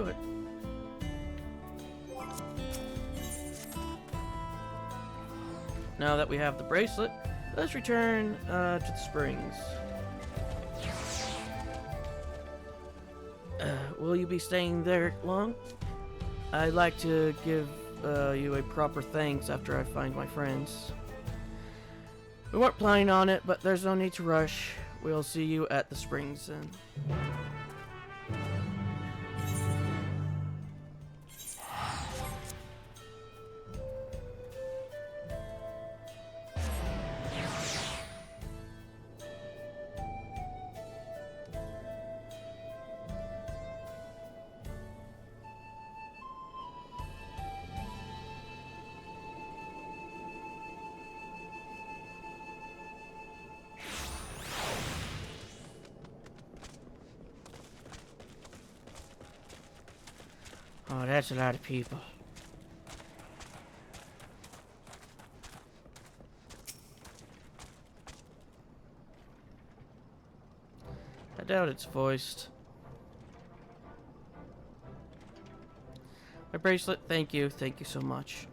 do it. Now that we have the bracelet, let's return to the springs. Will you be staying there long? I'd like to give you a proper thanks after I find my friends. We weren't planning on it, but there's no need to rush. We'll see you at the springs then. Oh, that's a lot of people. I doubt it's voiced. My bracelet, thank you so much.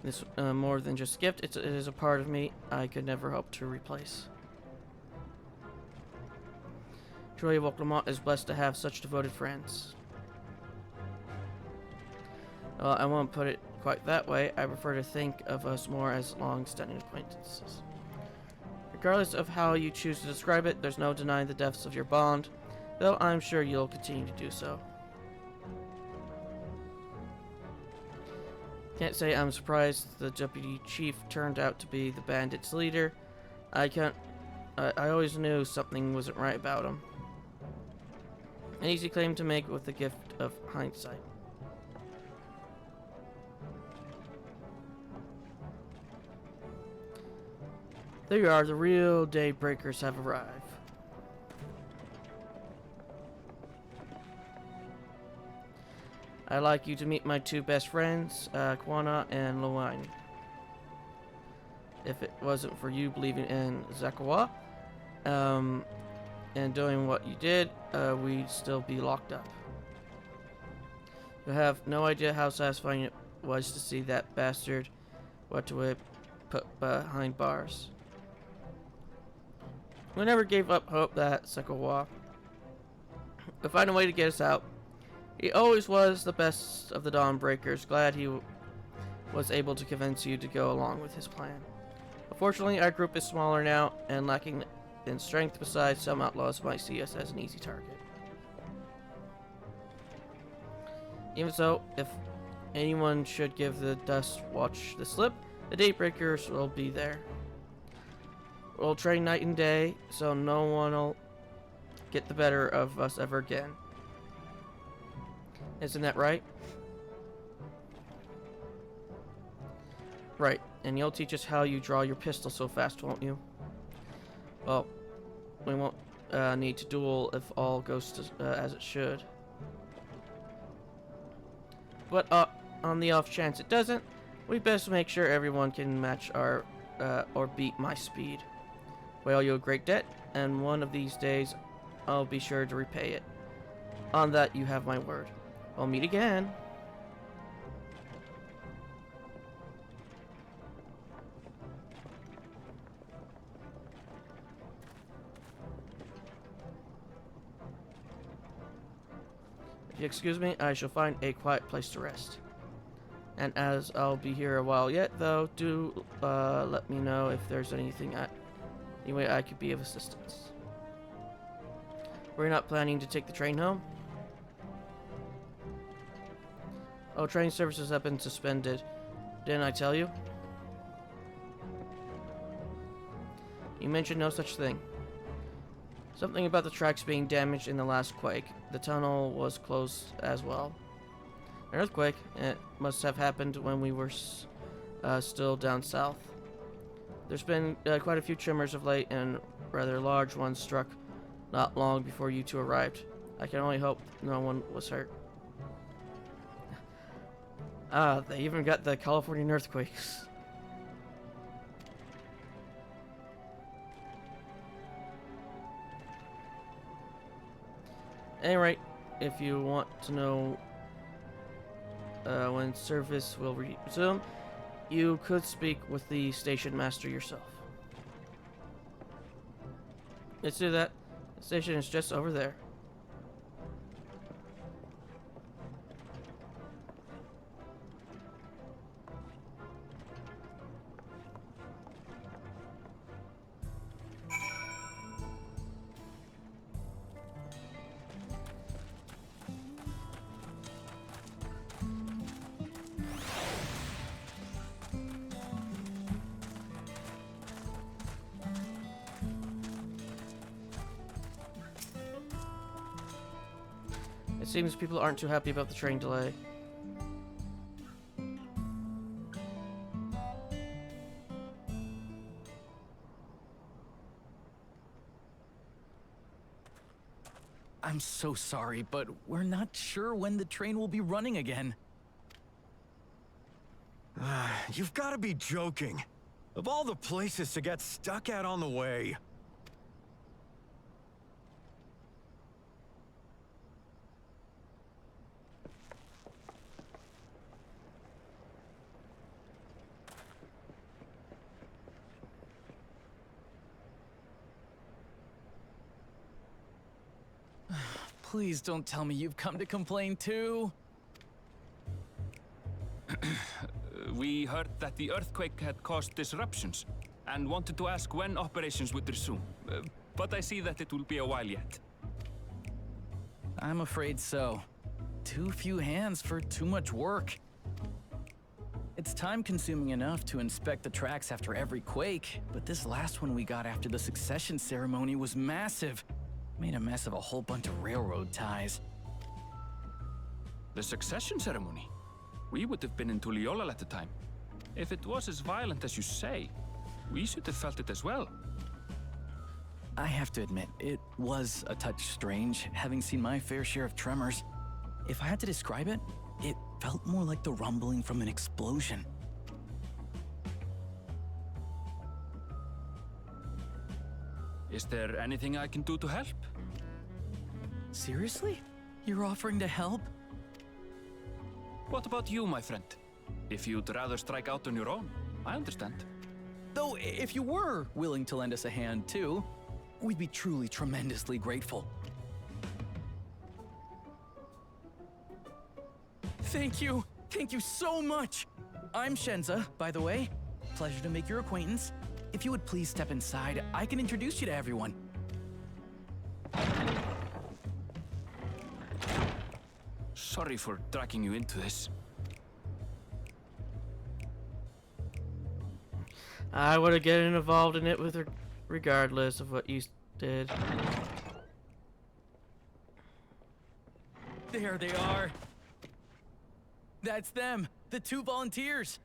This more than just a gift, it is a part of me I could never hope to replace. Truly, Volclamont is blessed to have such devoted friends. Well, I won't put it quite that way. I prefer to think of us more as long-standing acquaintances. Regardless of how you choose to describe it, there's no denying the depths of your bond, though I'm sure you'll continue to do so. Can't say I'm surprised the deputy chief turned out to be the bandits' leader. I always knew something wasn't right about him. An easy claim to make with the gift of hindsight. There you are, the real Daybreakers have arrived. I'd like you to meet my two best friends, Kwana and Luwine. If it wasn't for you believing in Zakawa, and doing what you did, we'd still be locked up. You have no idea how satisfying it was to see that bastard Wataway put behind bars. We never gave up hope that Zakawa would find a way to get us out. He always was the best of the Dawnbreakers. Glad he was able to convince you to go along with his plan. Unfortunately, our group is smaller now and lacking in strength. Besides, some outlaws might see us as an easy target. Even so, if anyone should give the Dust Watch the slip, the Daybreakers will be there. We'll train night and day, so no one will get the better of us ever again. Isn't that right? Right, and you'll teach us how you draw your pistol so fast, won't you? Well, we won't need to duel if all goes to, as it should. But on the off chance it doesn't, we best make sure everyone can match our or beat my speed. We owe you a great debt, and one of these days I'll be sure to repay it. On that you have my word. We'll meet again. If you excuse me, I shall find a quiet place to rest. And as I'll be here a while yet, though, do let me know if there's any way I could be of assistance. We're not planning to take the train home? Oh, train services have been suspended. Didn't I tell you? You mentioned no such thing. Something about the tracks being damaged in the last quake. The tunnel was closed as well. An earthquake? It must have happened when we were still down south. There's been quite a few tremors of late, and rather large ones struck not long before you two arrived. I can only hope no one was hurt. Ah, they even got the Californian earthquakes. Anyway, if you want to know When service will resume, you could speak with the station master yourself. Let's do that. The station is just over there. It seems people aren't too happy about the train delay. I'm so sorry, but we're not sure when the train will be running again. You've got to be joking. Of all the places to get stuck at on the way. Please don't tell me you've come to complain too. We heard that the earthquake had caused disruptions and wanted to ask when operations would resume. But I see that it will be a while yet. I'm afraid so. Too few hands for too much work. It's time-consuming enough to inspect the tracks after every quake, but this last one we got after the succession ceremony was massive. Made a mess of a whole bunch of railroad ties. The succession ceremony? We would have been in Tuliolal at the time. If it was as violent as you say, we should have felt it as well. I have to admit, it was a touch strange, having seen my fair share of tremors. If I had to describe it, it felt more like the rumbling from an explosion. Is there anything I can do to help? Seriously? You're offering to help? What about you, my friend? If you'd rather strike out on your own, I understand. Though, if you were willing to lend us a hand too, we'd be truly tremendously grateful. Thank you! Thank you so much! I'm Shenza, by the way. Pleasure to make your acquaintance. If you would please step inside, I can introduce you to everyone. Sorry for dragging you into this. I would have gotten involved in it with her regardless of what you did. There they are. That's them, the two volunteers.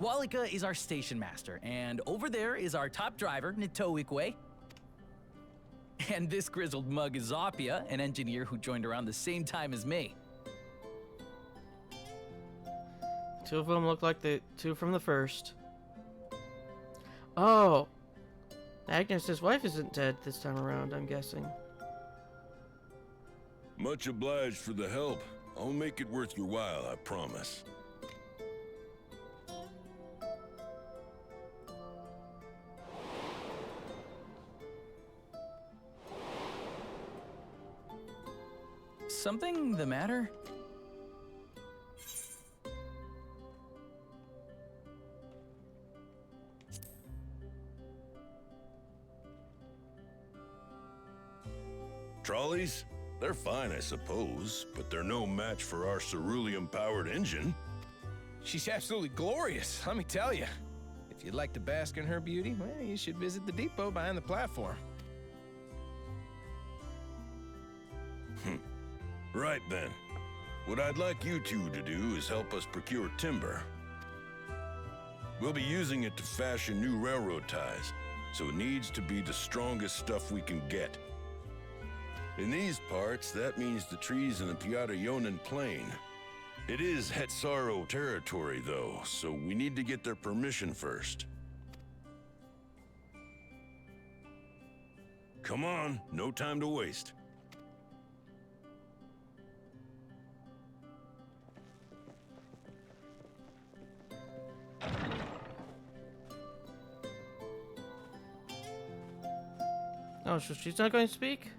Walika is our station master, and over there is our top driver, Nitoikwe. And this grizzled mug is Zopia, an engineer who joined around the same time as me. Two of them look like the two from the first. Oh! Agnes' wife isn't dead this time around, I'm guessing. Much obliged for the help. I'll make it worth your while, I promise. Something the matter? Trolleys? They're fine, I suppose, but they're no match for our cerulean-powered engine. She's absolutely glorious, let me tell you. If you'd like to bask in her beauty, well, you should visit the depot behind the platform. Right then. What I'd like you two to do is help us procure timber. We'll be using it to fashion new railroad ties, so it needs to be the strongest stuff we can get. In these parts, that means the trees in the Piata-Yonan Plain. It is Hetsaro territory, though, so we need to get their permission first. Come on, no time to waste. Oh, so she's not going to speak?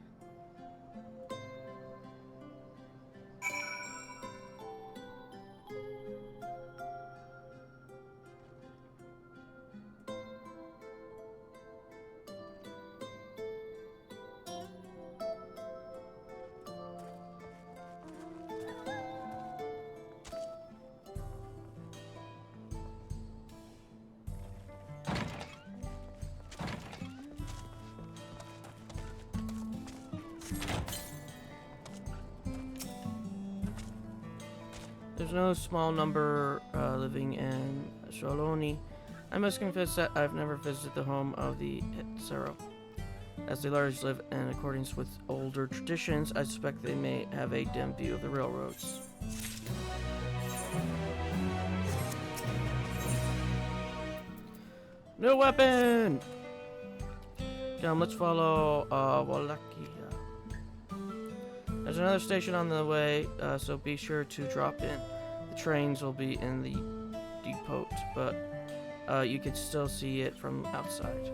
There's no small number living in Sholoni. I must confess that I've never visited the home of the Hitsero, as they largely live in accordance with older traditions. I suspect they may have a dim view of the railroads. No weapon! Come, let's follow Wallachia. There's another station on the way, so be sure to drop in. The trains will be in the depot, but you can still see it from outside.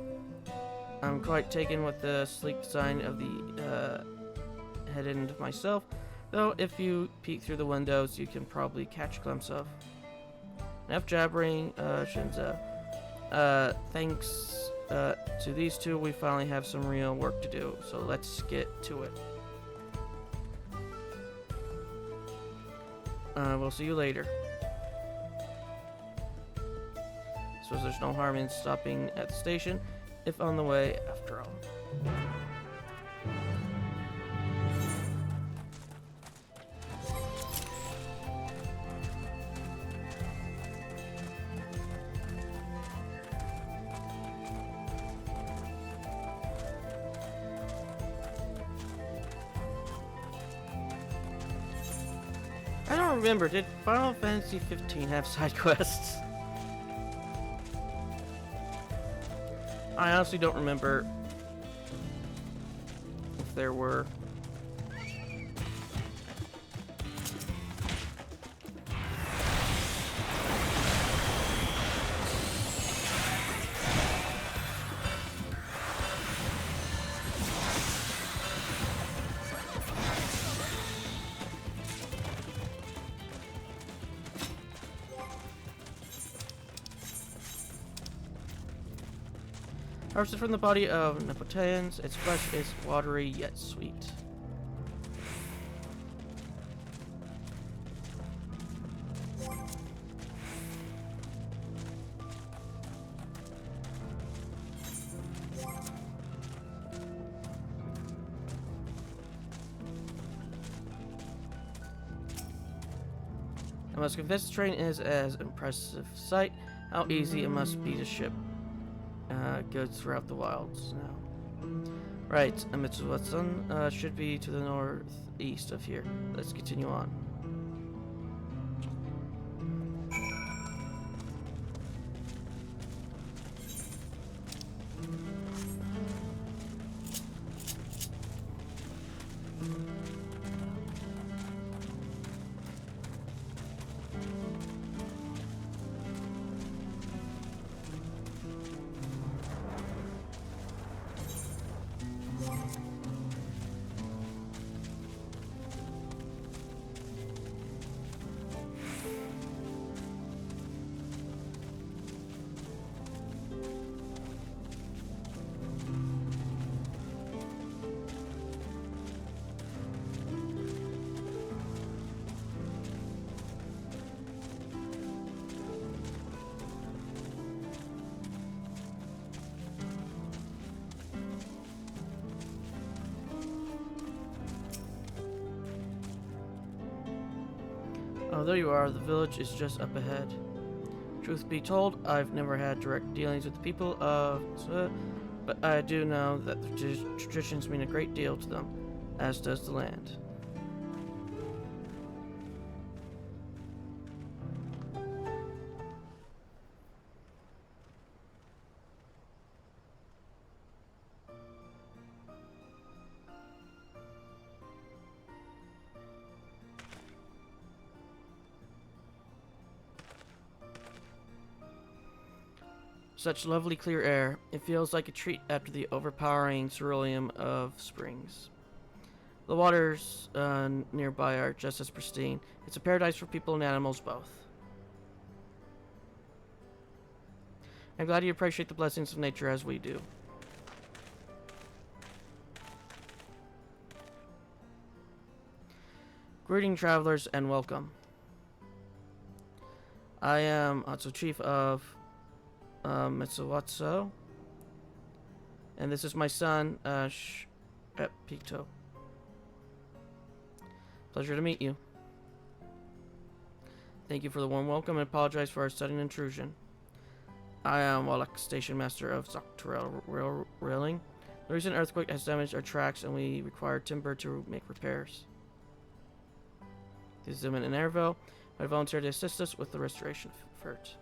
I'm quite taken with the sleek design of the head end myself, though if you peek through the windows, you can probably catch a glimpse of. Enough jabbering, Shinza. Thanks to these two, we finally have some real work to do, so let's get to it. We'll see you later. Suppose there's no harm in stopping at the station, if on the way after all. I don't remember, did Final Fantasy 15 have side quests? I honestly don't remember if there were. Harvested from the body of Nepoteans, its flesh is watery yet sweet. I must confess, the train is as impressive sight. How easy it must be to ship goods throughout the wilds now. Right, amidst what's done should be to the northeast of here. Let's continue on. Oh, there you are. The village is just up ahead. Truth be told, I've never had direct dealings with the people of but I do know that the traditions mean a great deal to them, as does the land. Such lovely clear air. It feels like a treat after the overpowering ceruleum of springs. The waters nearby are just as pristine. It's a paradise for people and animals both. I'm glad you appreciate the blessings of nature as we do. Greeting travelers and welcome. I am also chief of Mitsuwatso, and this is my son, Pito. Pleasure to meet you. Thank you for the warm welcome and apologize for our sudden intrusion. I am Wallach, station master of Dawntrail railing. The recent earthquake has damaged our tracks and we require timber to make repairs. This is Zimmerman and Airville. I volunteered to assist us with the restoration effort.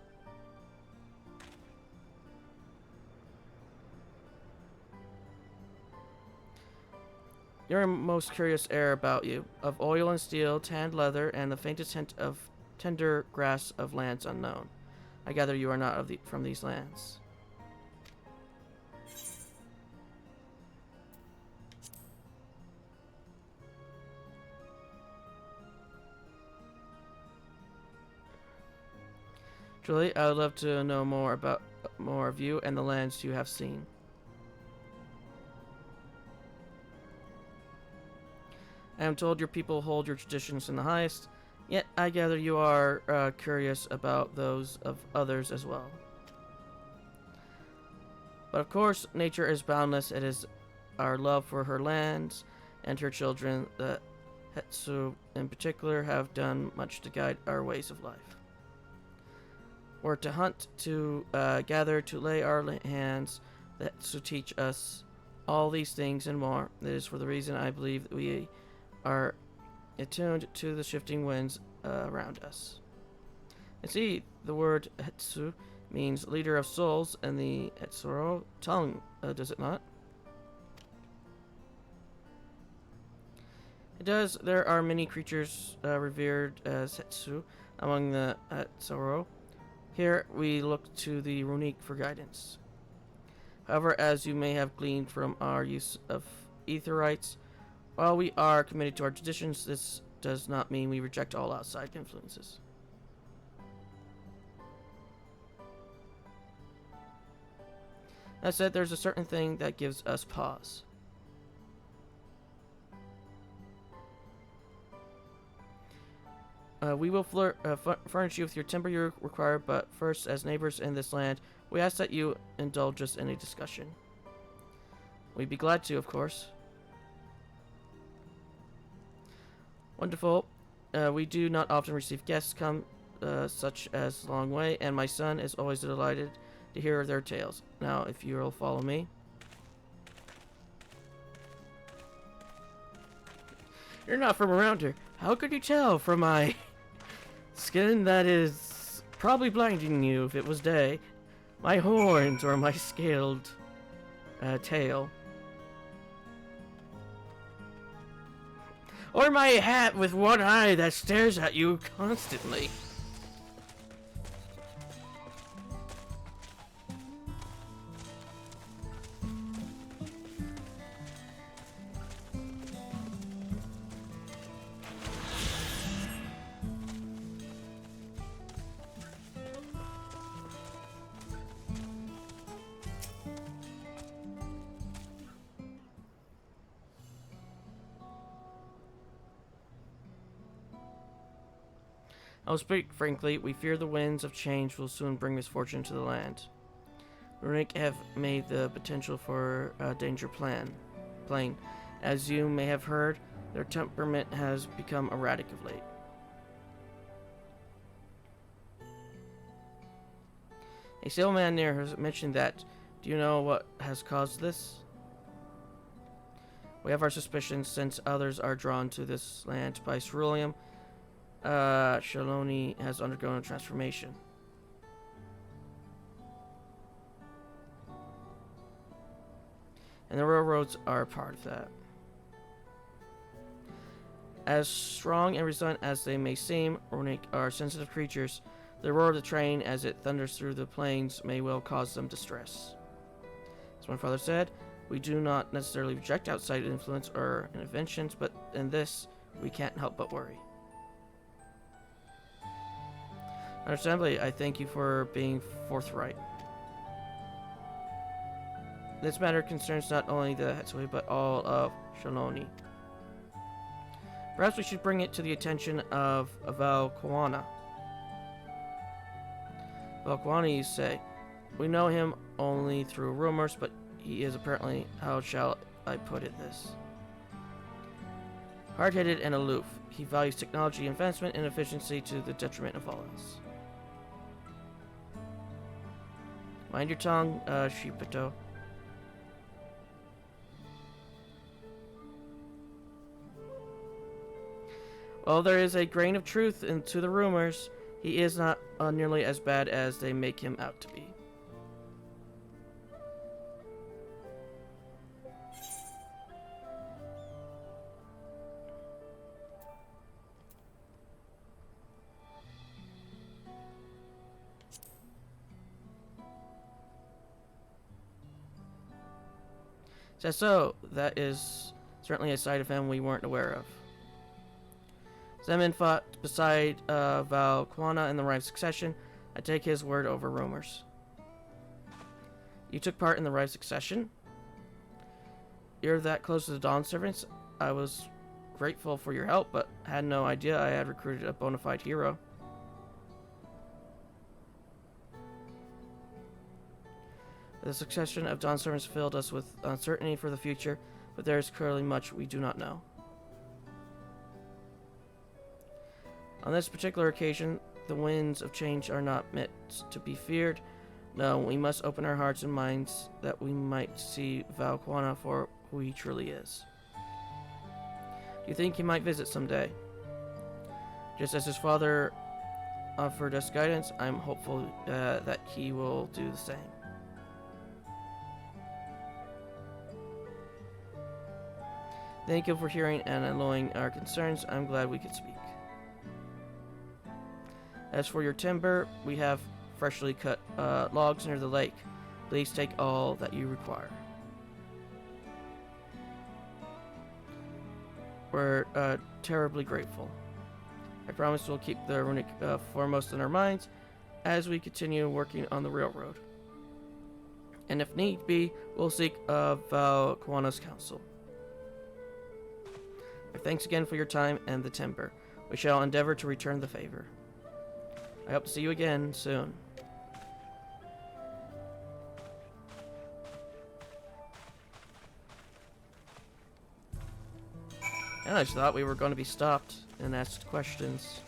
Your most curious air about you, of oil and steel, tanned leather, and the faintest hint of tender grass of lands unknown. I gather you are not from these lands. Julie, I would love to know more of you and the lands you have seen. I am told your people hold your traditions in the highest, yet I gather you are curious about those of others as well. But of course, nature is boundless. It is our love for her lands and her children that Hetsu in particular have done much to guide our ways of life. We're to hunt, to gather, to lay our hands, that Hetsu teach us all these things and more. That is for the reason I believe that we are attuned to the shifting winds around us. And see, the word Hetsu means leader of souls in the Etsuro tongue, does it not? It does. There are many creatures revered as Hetsu among the Etsuro. Here we look to the runic for guidance. However, as you may have gleaned from our use of etherites, while we are committed to our traditions, this does not mean we reject all outside influences. That said, there's a certain thing that gives us pause. We will furnish you with your timber you require, but first, as neighbors in this land, we ask that you indulge us in a discussion. We'd be glad to, of course. Wonderful. We do not often receive guests come such as Long Way, and my son is always delighted to hear their tales. Now, if you will follow me. You're not from around here. How could you tell from my skin that is probably blinding you if it was day? My horns or my scaled tail? Or my hat with one eye that stares at you constantly? I'll speak frankly, we fear the winds of change will soon bring misfortune to the land. Runic have made the potential for a danger plain. As you may have heard, their temperament has become erratic of late. A sailman near has mentioned that. Do you know what has caused this? We have our suspicions since others are drawn to this land by ceruleum. Shaloni has undergone a transformation. And the railroads are a part of that. As strong and resilient as they may seem, Runic are sensitive creatures. The roar of the train as it thunders through the plains may well cause them distress. As my father said, we do not necessarily reject outside influence or interventions, but in this, we can't help but worry. Understandably, I thank you for being forthright. This matter concerns not only the Hetsui, but all of Shaloni. Perhaps we should bring it to the attention of Valquana. Valquana, you say. We know him only through rumors, but he is apparently, how shall I put it this? Hard-headed and aloof. He values technology advancement and efficiency to the detriment of all else. Mind your tongue, Shipito. While there is a grain of truth into the rumors, he is not nearly as bad as they make him out to be. So, that is certainly a side of him we weren't aware of. Zeman fought beside Valquana in the right succession. I take his word over rumors. You took part in the right succession? You're that close to the Dawn Servants? I was grateful for your help, but had no idea I had recruited a bona fide hero. The succession of Dawn Servants filled us with uncertainty for the future, but there is clearly much we do not know. On this particular occasion, the winds of change are not meant to be feared. No, we must open our hearts and minds that we might see Valquana for who he truly is. Do you think he might visit someday? Just as his father offered us guidance, I'm hopeful that he will do the same. Thank you for hearing and allaying our concerns. I'm glad we could speak. As for your timber, we have freshly cut logs near the lake. Please take all that you require. We're terribly grateful. I promise we'll keep the runic foremost in our minds as we continue working on the railroad. And if need be, we'll seek Valquana's counsel. Thanks again for your time and the timber. We shall endeavor to return the favor. I hope to see you again soon. And I just thought we were going to be stopped and asked questions.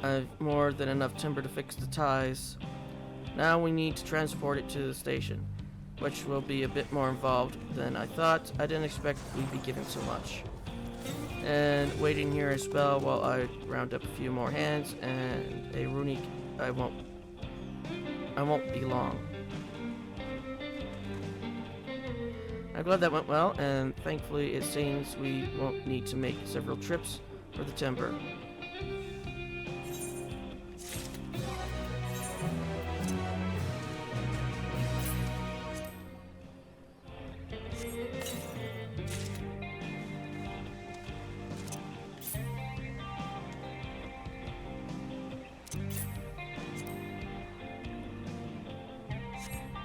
I've more than enough timber to fix the ties. Now we need to transport it to the station, which will be a bit more involved than I thought. I didn't expect we'd be given so much. And waiting here a spell while I round up a few more hands and a runic. I won't be long. I'm glad that went well, and thankfully it seems we won't need to make several trips for the timber.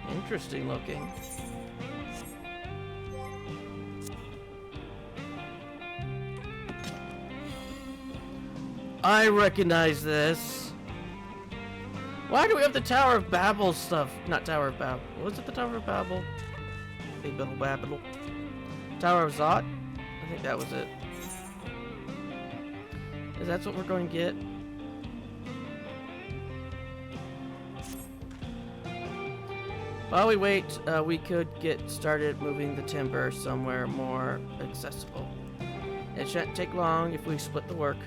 Interesting looking. I recognize this. Why do we have the Tower of Babel stuff? Not Tower of Babel. Was it the Tower of Babel? Babel. Tower of Zot? I think that was it. Is that what we're going to get? While we wait, we could get started moving the timber somewhere more accessible. It shan't take long if we split the work.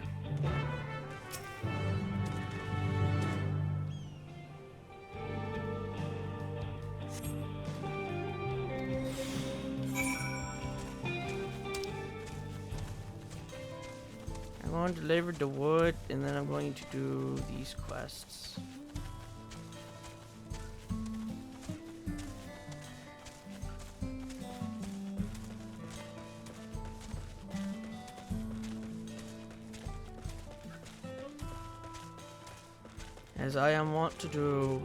Go on, deliver the wood, and then I'm going to do these quests. As I am wont to do.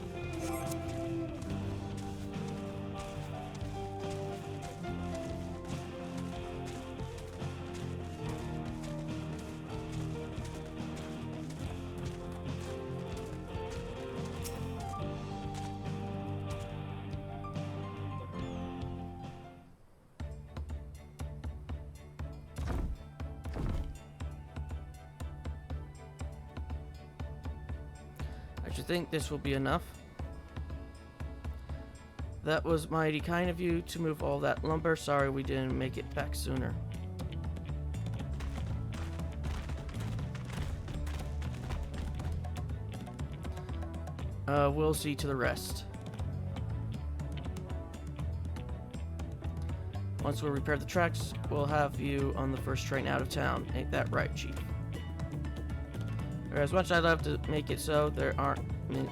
I should think this will be enough. That was mighty kind of you to move all that lumber. Sorry we didn't make it back sooner. We'll see to the rest. Once we repair the tracks, we'll have you on the first train out of town. Ain't that right, Chief? As much as I'd love to make it so, there aren't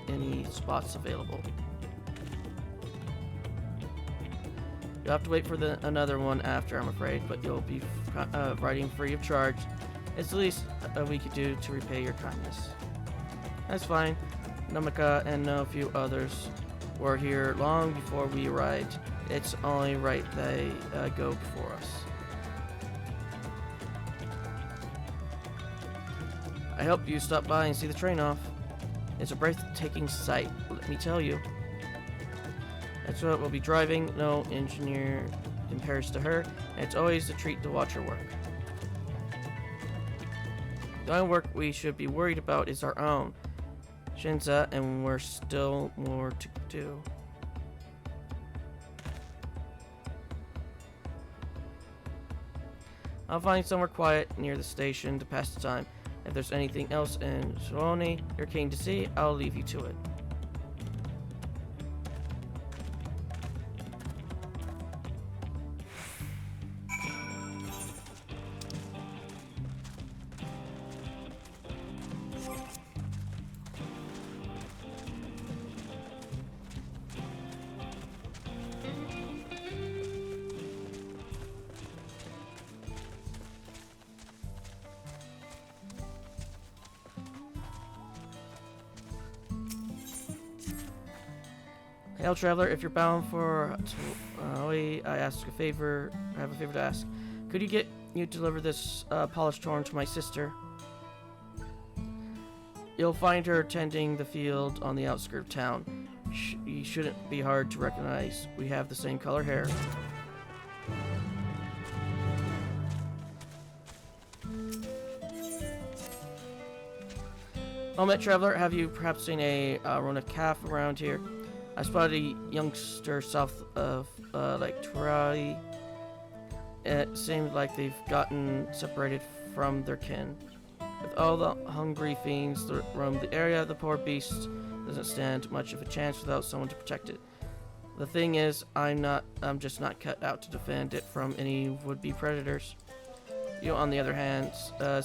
any spots available. You'll have to wait for another one after, I'm afraid, but you'll be riding free of charge. It's the least we could do to repay your kindness. That's fine. Namaka and a few others were here long before we arrived. It's only right they go before us. I hope you stop by and see the train off. It's a breathtaking sight, let me tell you. That's what we'll be driving. No engineer compares to her, and it's always a treat to watch her work. The only work we should be worried about is our own, Shinza, and we're still more to do. I'll find somewhere quiet near the station to pass the time. If there's anything else in Suoni you're keen to see, I'll leave you to it. Hail, traveler. If you're bound for Oi, I have a favor to ask. Could you deliver this polished horn to my sister? You'll find her tending the field on the outskirts of town. You shouldn't be hard to recognize. We have the same color hair. Moment, traveler. Have you perhaps seen a Rona calf around here? I spotted a youngster south of Lake Turai. It seems like they've gotten separated from their kin. With all the hungry fiends that roam the area, the poor beast doesn't stand much of a chance without someone to protect it. The thing is, I'm just not cut out to defend it from any would-be predators. You, on the other hand,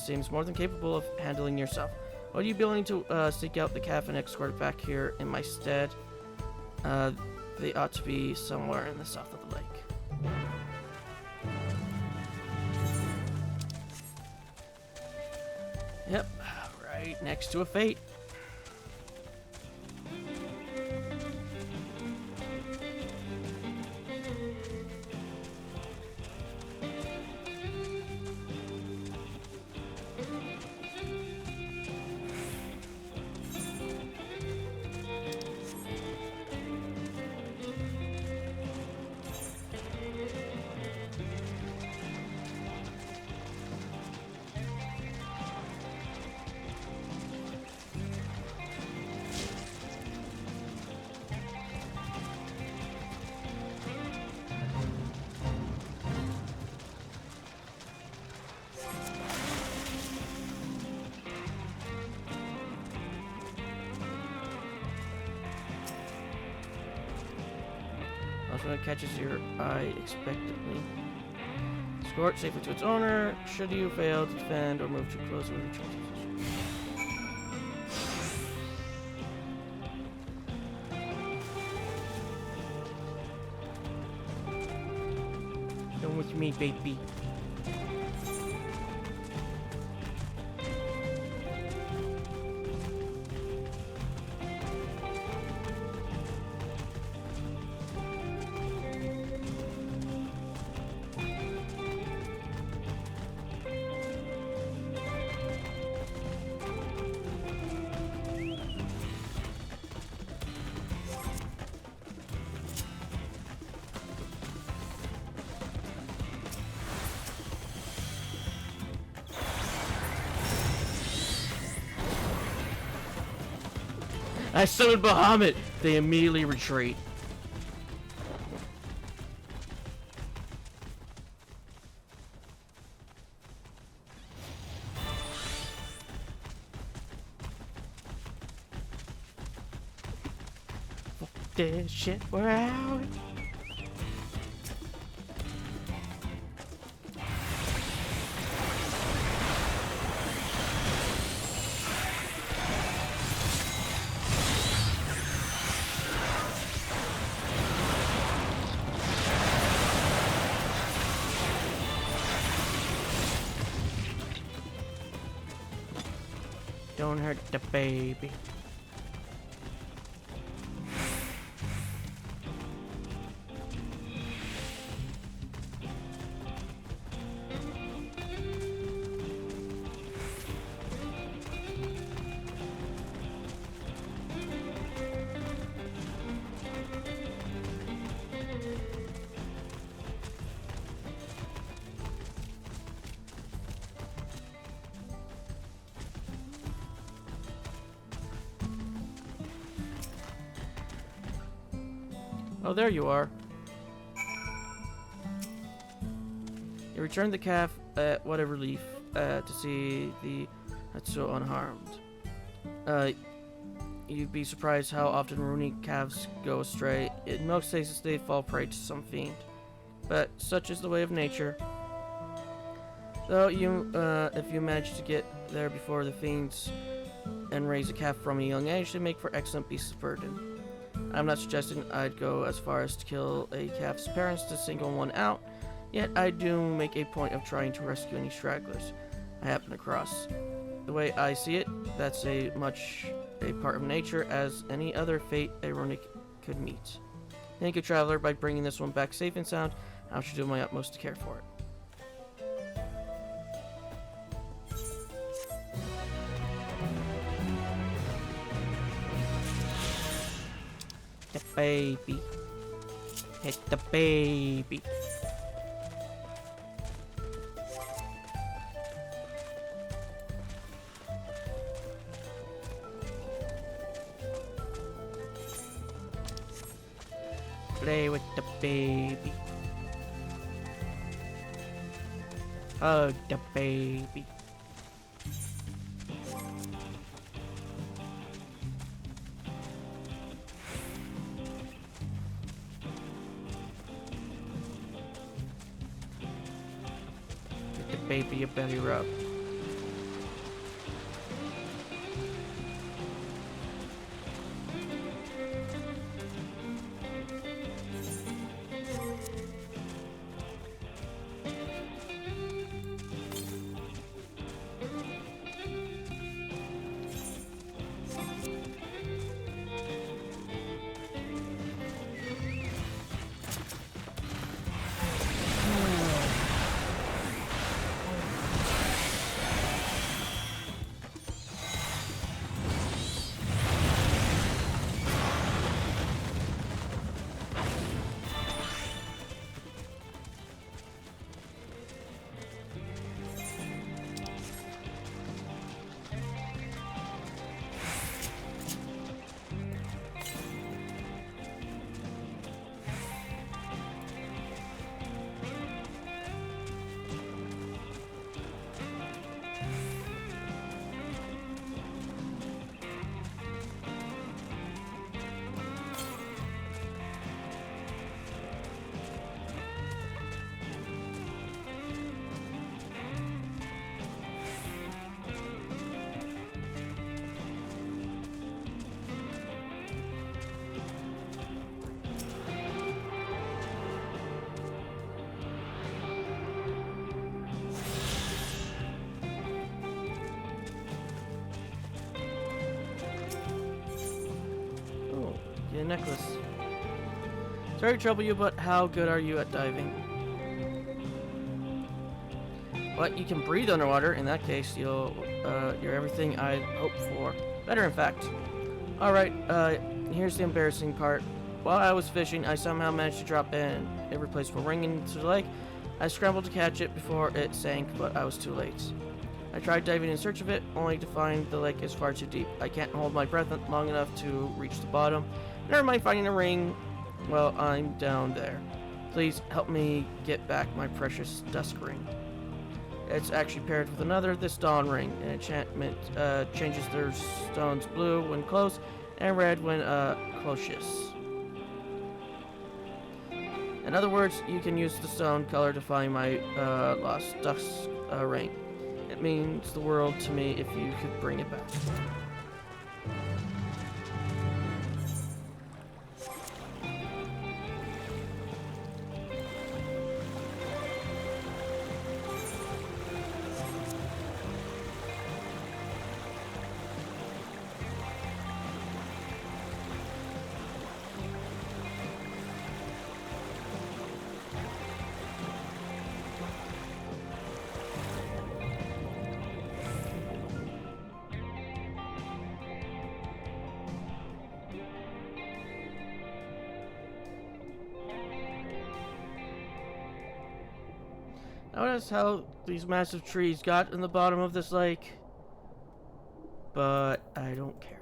seems more than capable of handling yourself. Would you be willing to seek out the calf and escort it back here in my stead? They ought to be somewhere in the south of the lake. Yep, right next to a fate. When it catches your eye expectantly. Escort safely to its owner. Should you fail to defend or move too close with a change. Come with me, baby. I summoned Bahamut! They immediately retreat. Fuck this shit, we're out! Don't hurt the baby. Oh, there you are. You returned the calf at what a relief to see the Hatsuo unharmed. You'd be surprised how often runic calves go astray. In most cases, they fall prey to some fiend. But such is the way of nature. Though you, if you manage to get there before the fiends and raise a calf from a young age, they make for excellent beasts of burden. I'm not suggesting I'd go as far as to kill a calf's parents to single one out, yet I do make a point of trying to rescue any stragglers I happen across. The way I see it, that's much a part of nature as any other fate a runic could meet. Thank you, traveler. By bringing this one back safe and sound, I should do my utmost to care for it. The baby. Hit the baby. Play with the baby. Hug the baby. Give the baby a belly rub. a necklace. Sorry to trouble you, but how good are you at diving? But you can breathe underwater. In that case, you're everything I'd hoped for. Better, in fact. Alright, here's the embarrassing part. While I was fishing, I somehow managed to drop an irreplaceable ring into the lake. I scrambled to catch it before it sank, but I was too late. I tried diving in search of it, only to find the lake is far too deep. I can't hold my breath long enough to reach the bottom. Never mind finding a ring. Well, I'm down there. Please help me get back my precious dusk ring. It's actually paired with another, this Dawn ring. An enchantment changes their stones blue when close and red when closius. In other words, you can use the stone color to find my lost dusk ring. It means the world to me if you could bring it back. Notice how these massive trees got in the bottom of this lake, but I don't care enough.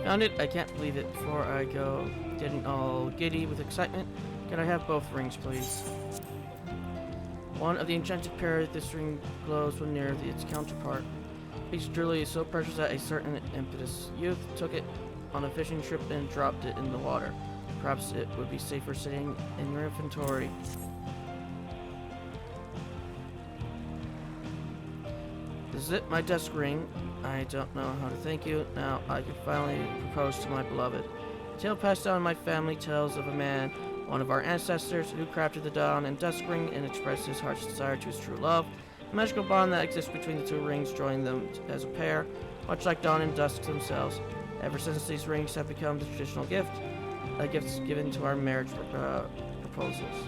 Found it. I can't believe it. Before I go getting all giddy with excitement, can I have both rings, please? One of the enchanted pair, this ring glows when near its counterpart. Piece of jewelry is so precious that a certain impetuous youth took it on a fishing trip and dropped it in the water. Perhaps it would be safer sitting in your inventory. This is it, my desk ring. I don't know how to thank you. Now I can finally propose to my beloved. A tale passed down in my family tells of a man, one of our ancestors, who crafted the dawn and dusk ring and expressed his heart's desire to his true love. The magical bond that exists between the two rings joined them as a pair, much like dawn and dusk themselves. Ever since these rings have become the traditional gift, gifts given to our marriage proposals.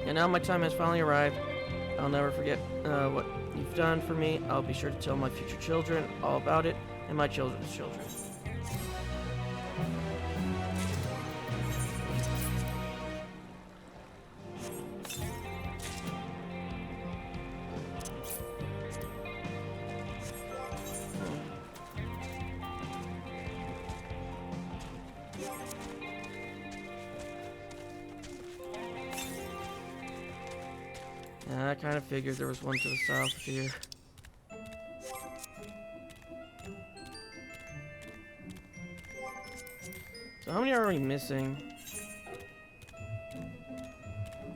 And now my time has finally arrived. I'll never forget what you've done for me. I'll be sure to tell my future children all about it, and my children's children. Yeah, I kind of figured there was one to the south here. So how many are we missing?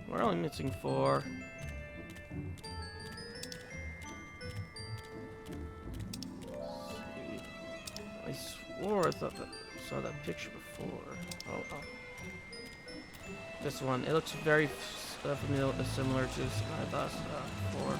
We're only missing 4. I swore I thought that saw that picture before. Oh. This one. It looks very similar to my last 4.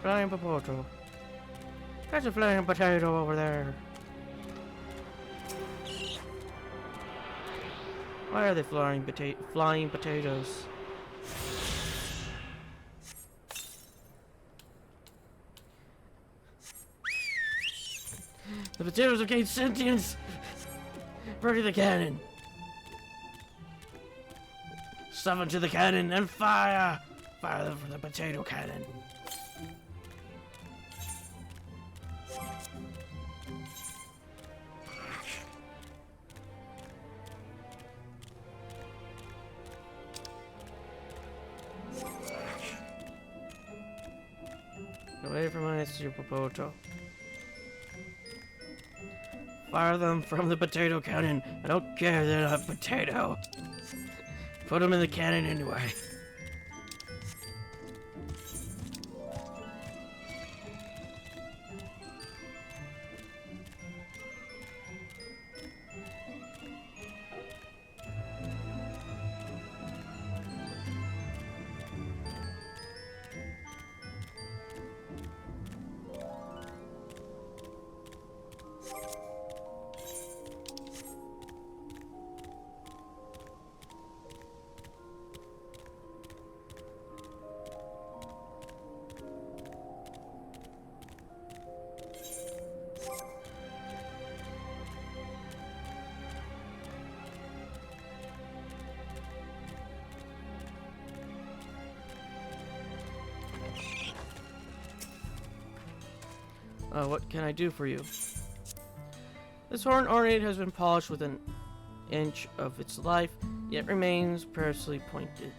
Flying potato. There's a flying potato over there. Why are they flying potatoes? The potatoes have gained sentience. Ready the cannon. Summon to the cannon and fire! Fire them from the potato cannon. Away from my super potato. Fire them from the potato cannon. I don't care they're not potato. Put them in the cannon anyway. What can I do for you? This horn ornate has been polished with an inch of its life, yet remains perilously pointed.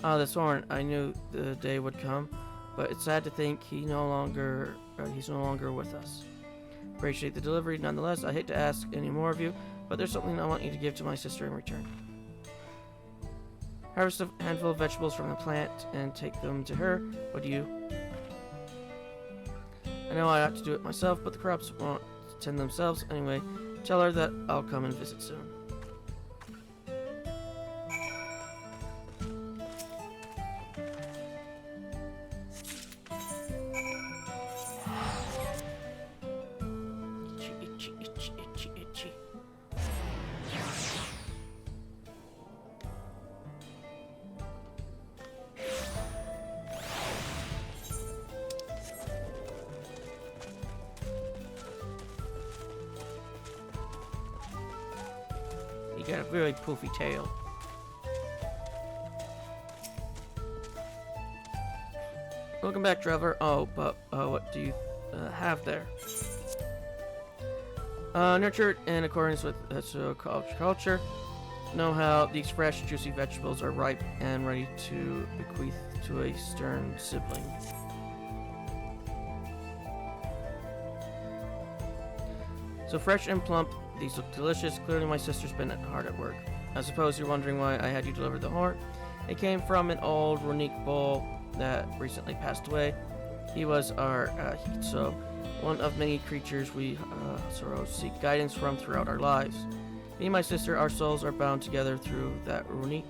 This horn, I knew the day would come, but it's sad to think he's no longer with us. Appreciate the delivery, nonetheless. I hate to ask any more of you, but there's something I want you to give to my sister in return. Harvest a handful of vegetables from the plant and take them to her. What do you? I know I ought to do it myself, but the crops won't tend themselves. Anyway, tell her that I'll come and visit soon. Itchy, itchy, itchy, itchy. Got a very poofy tail. Welcome back, Trevor. Oh, but what do you have there? Nurtured in accordance with culture. Know how these fresh, juicy vegetables are ripe and ready to bequeath to a stern sibling. So fresh and plump, these look delicious. Clearly my sister's been hard at work. I suppose you're wondering why I had you deliver the horn. It came from an old runic bowl that recently passed away. He was our Hitso, one of many creatures we Soros seek guidance from throughout our lives. Me and my sister, our souls are bound together through that runic,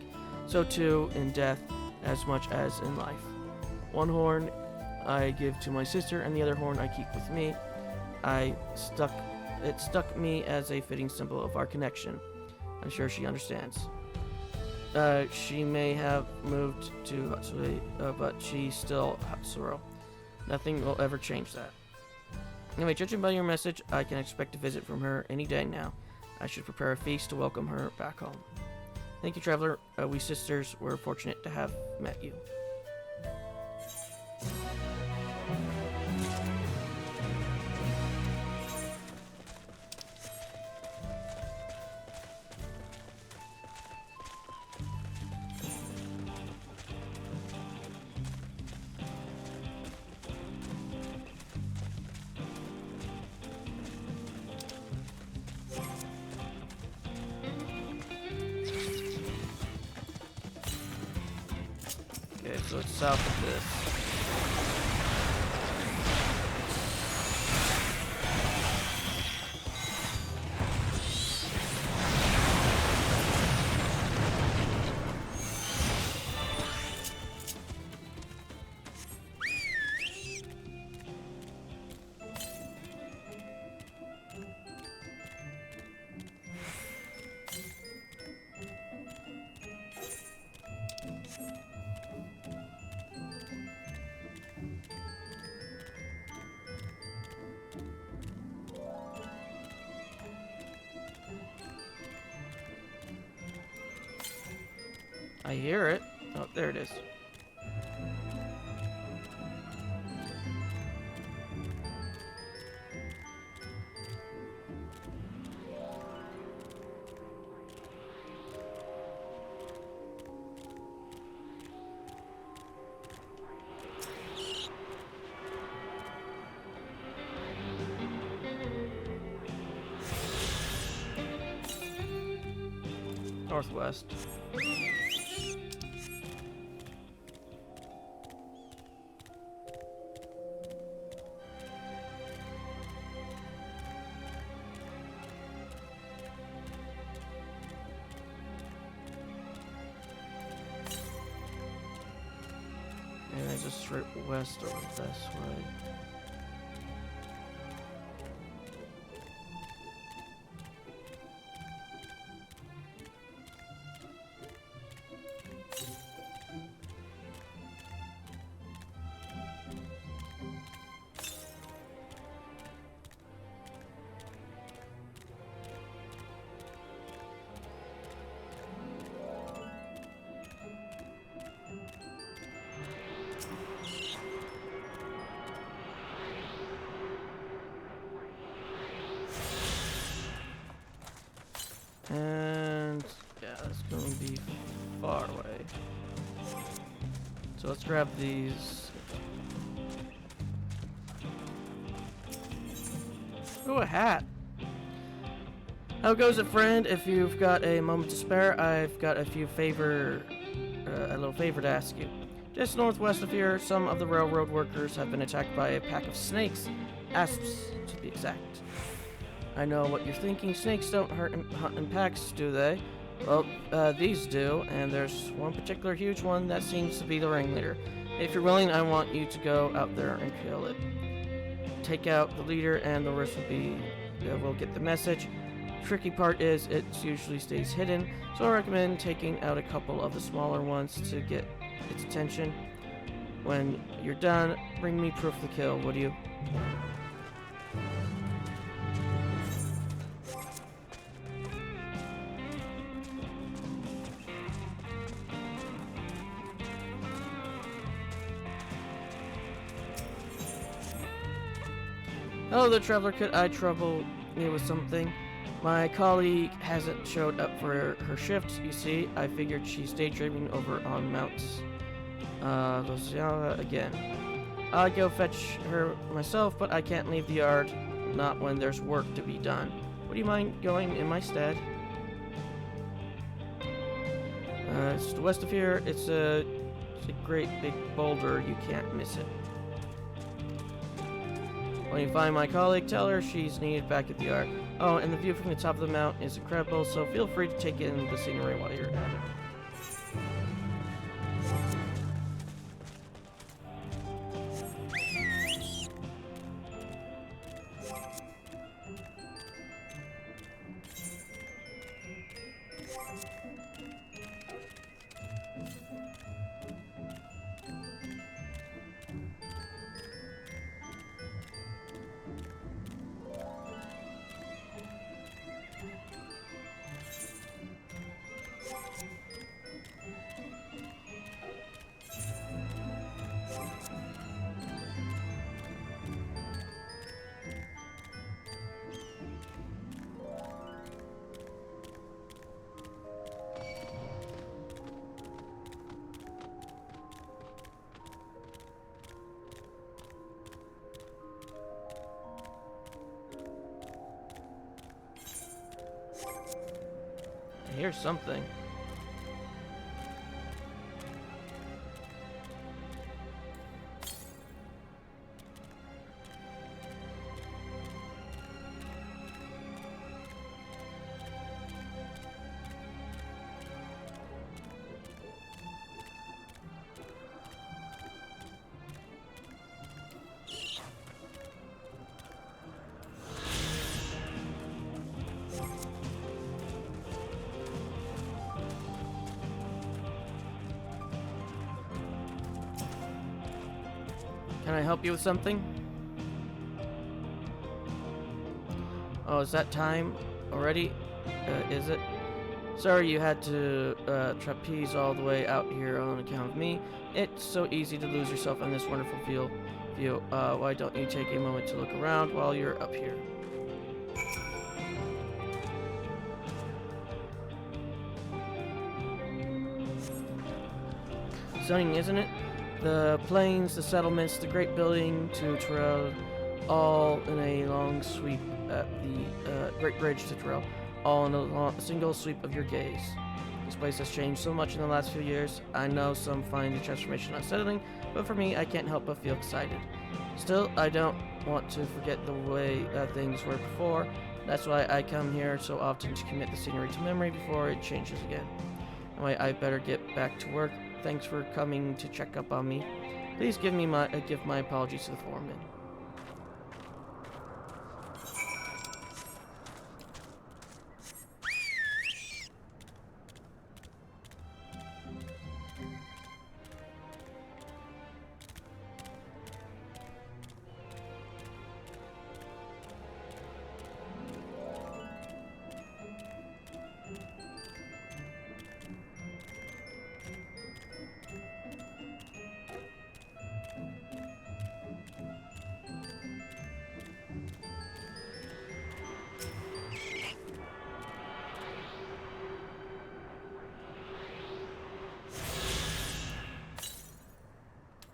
so too in death as much as in life. One horn I give to my sister, and the other horn I keep with me. It stuck me as a fitting symbol of our connection. I'm sure she understands. She may have moved to Hatsue, but she's still Hatsuro. Nothing will ever change that. Anyway, judging by your message, I can expect a visit from her any day now. I should prepare a feast to welcome her back home. Thank you, Traveler. We sisters were fortunate to have met you. Okay, so it's south of this. I hear it. Oh, there it is. Northwest. And it's just straight west over this way. And yeah, that's going to be far away. So let's grab these. Oh, a hat. How goes it, friend? If you've got a moment to spare, I've got a little favor to ask you. Just northwest of here, some of the railroad workers have been attacked by a pack of snakes, asps to be exact. I know what you're thinking. Snakes don't hunt in packs, do they? Well, these do, and there's one particular huge one that seems to be the ringleader. If you're willing, I want you to go out there and kill it. Take out the leader, and the rest will get the message. Tricky part is it usually stays hidden, so I recommend taking out a couple of the smaller ones to get its attention. When you're done, bring me proof of the kill, would you? Hello there, Traveler. Could I trouble you with something? My colleague hasn't showed up for her shift, you see. I figured she's daydreaming over on Mount Losiana again. I'd go fetch her myself, but I can't leave the yard, not when there's work to be done. Would you mind going in my stead? It's to the west of here. It's It's a great big boulder. You can't miss it. When you find my colleague, tell her she's needed back at the art. Oh, and the view from the top of the mountain is incredible, so feel free to take in the scenery while you're at it. I hear something. Can I help you with something? Oh, is that time already? Is it? Sorry you had to trapeze all the way out here on account of me. It's so easy to lose yourself in this wonderful view. Why don't you take a moment to look around while you're up here? Stunning, isn't it? The plains, the settlements, the great building to Terrell, all in a long sweep at the Great Bridge to Terrell, all in a single sweep of your gaze. This place has changed so much in the last few years. I know some find the transformation unsettling, but for me, I can't help but feel excited. Still, I don't want to forget the way things were before. That's why I come here so often to commit the scenery to memory before it changes again. Anyway, I better get back to work. Thanks for coming to check up on me. Please give my apologies to the foreman.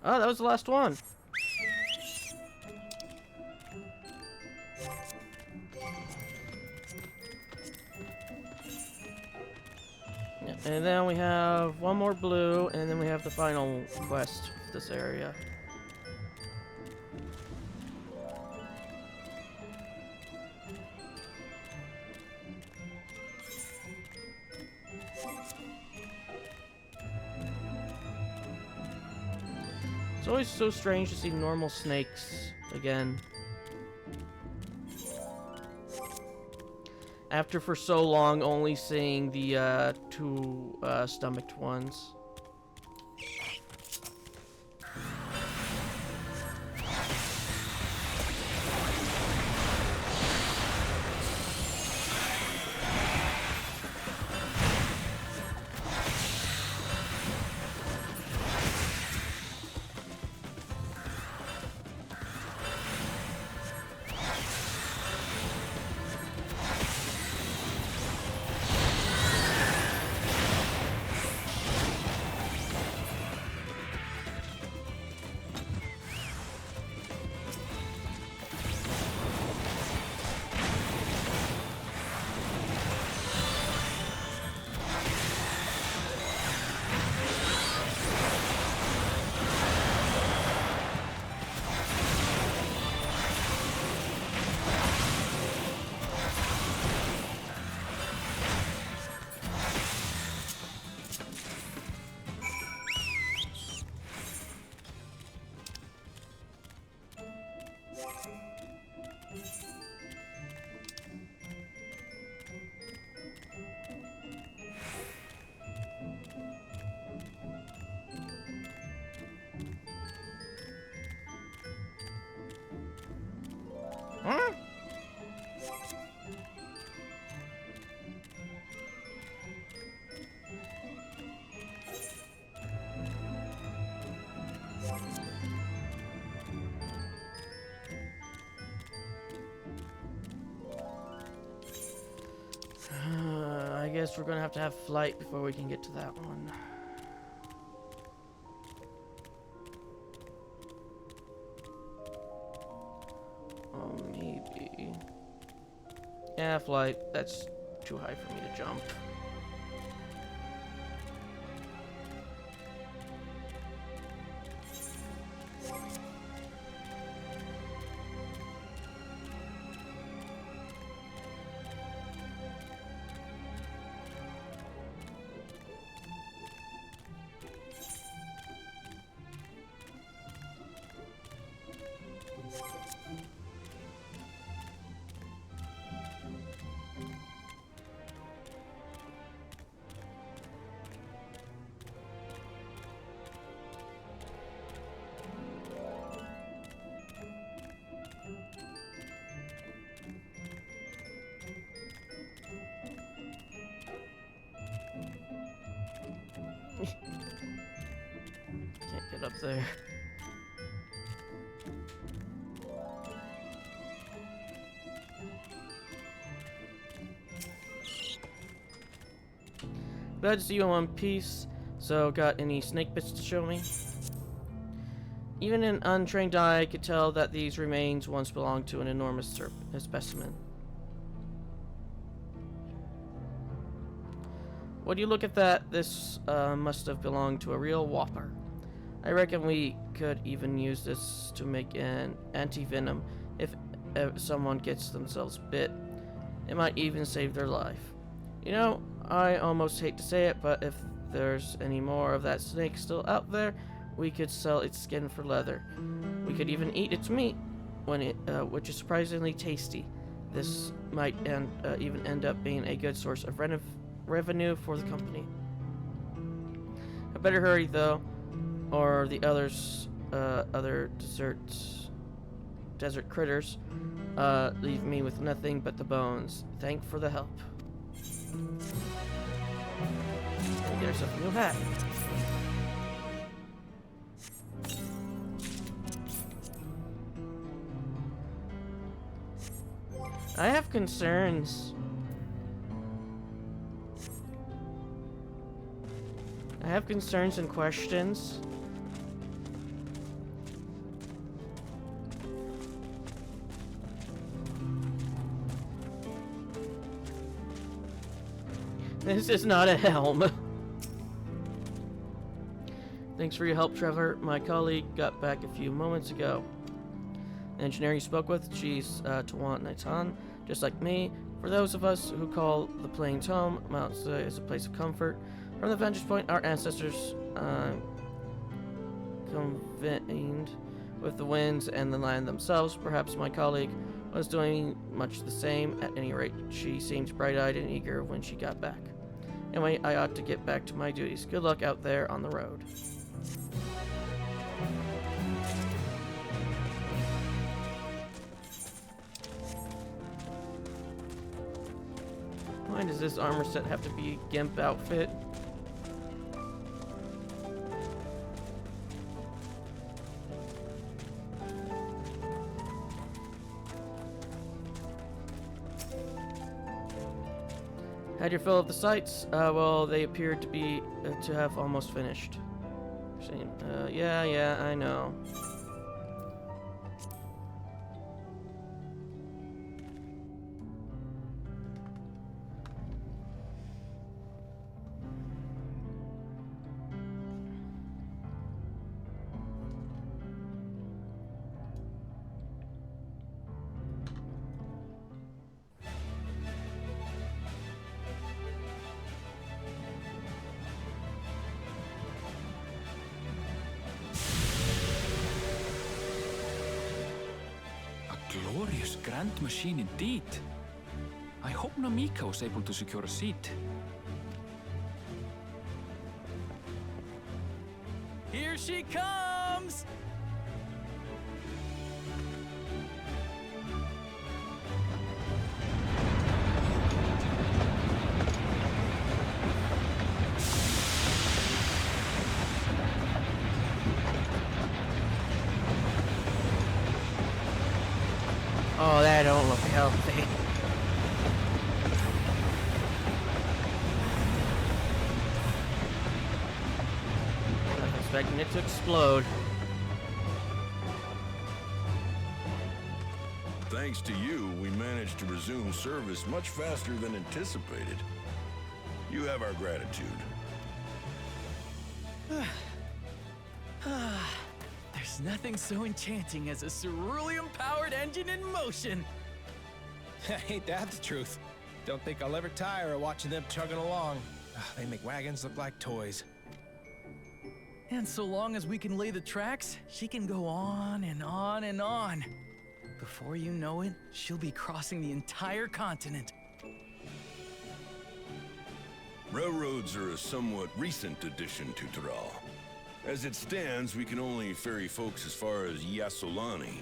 Oh, that was the last one. Yeah, and then we have one more blue, and then we have the final quest for this area. It's always so strange to see normal snakes again. After for so long only seeing the two stomached ones. Huh? I guess we're gonna have to have flight before we can get to that one. Oh, maybe. Yeah, flight. That's too high for me to jump. Can't get up there. Glad to see you in one piece. So, got any snake bits to show me? Even an untrained eye could tell that these remains once belonged to an enormous specimen. When you look at that, this must have belonged to a real whopper. I reckon we could even use this to make an anti-venom if someone gets themselves bit. It might even save their life. You know, I almost hate to say it, but if there's any more of that snake still out there, we could sell its skin for leather. We could even eat its meat, which is surprisingly tasty. This might even end up being a good source of revenue for the company. I better hurry though, or the other desert critters leave me with nothing but the bones. Thank for the help. Get ourselves a new hat. I have concerns. I have concerns and questions. This is not a helm. Thanks for your help, Trevor. My colleague got back a few moments ago. The engineer you spoke with, she's Tawanaitan, just like me. For those of us who call the plains home, Mount Zui is a place of comfort. From the vantage point our ancestors convened with the winds and the land themselves, perhaps my colleague was doing much the same. At any rate, she seemed bright-eyed and eager when she got back. Anyway, I ought to get back to my duties. Good luck out there on the road. Why does this armor set have to be a GIMP outfit? Had your fill of the sights? Well, they appeared to be to have almost finished. Yeah, I know. Glorious grand machine indeed. I hope Namika was able to secure a seat. Here she comes! I don't look healthy. I'm expecting it to explode. Thanks to you, we managed to resume service much faster than anticipated. You have our gratitude. There's nothing so enchanting as a cerulean-powered engine in motion. Ain't that the truth? Don't think I'll ever tire of watching them chugging along. They make wagons look like toys. And so long as we can lay the tracks, she can go on and on and on. Before you know it, she'll be crossing the entire continent. Railroads are a somewhat recent addition to Tyrol. As it stands, we can only ferry folks as far as Yasolani.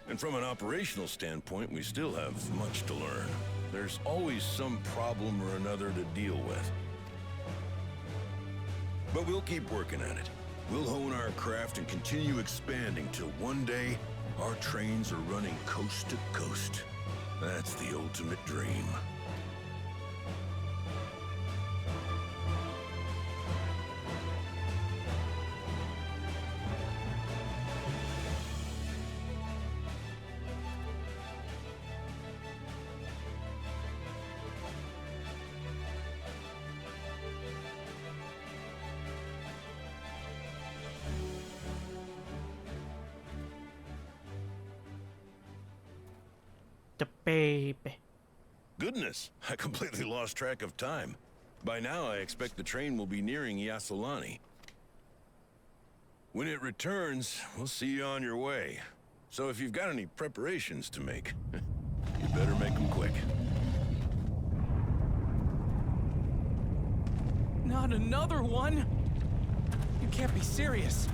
And from an operational standpoint, we still have much to learn. There's always some problem or another to deal with. But we'll keep working at it. We'll hone our craft and continue expanding till one day, our trains are running coast to coast. That's the ultimate dream. The baby. Goodness, I completely lost track of time. By now, I expect the train will be nearing Yasolani. When it returns, we'll see you on your way. So if you've got any preparations to make, you better make them quick. Not another one! You can't be serious.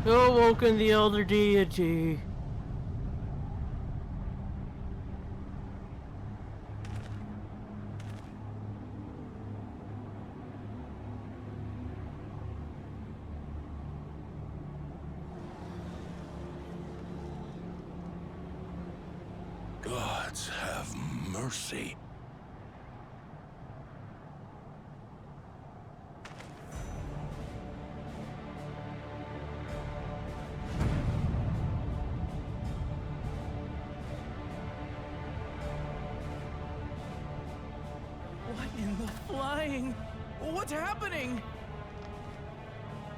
Awoken the elder deity. Gods have mercy. What in the flying? What's happening?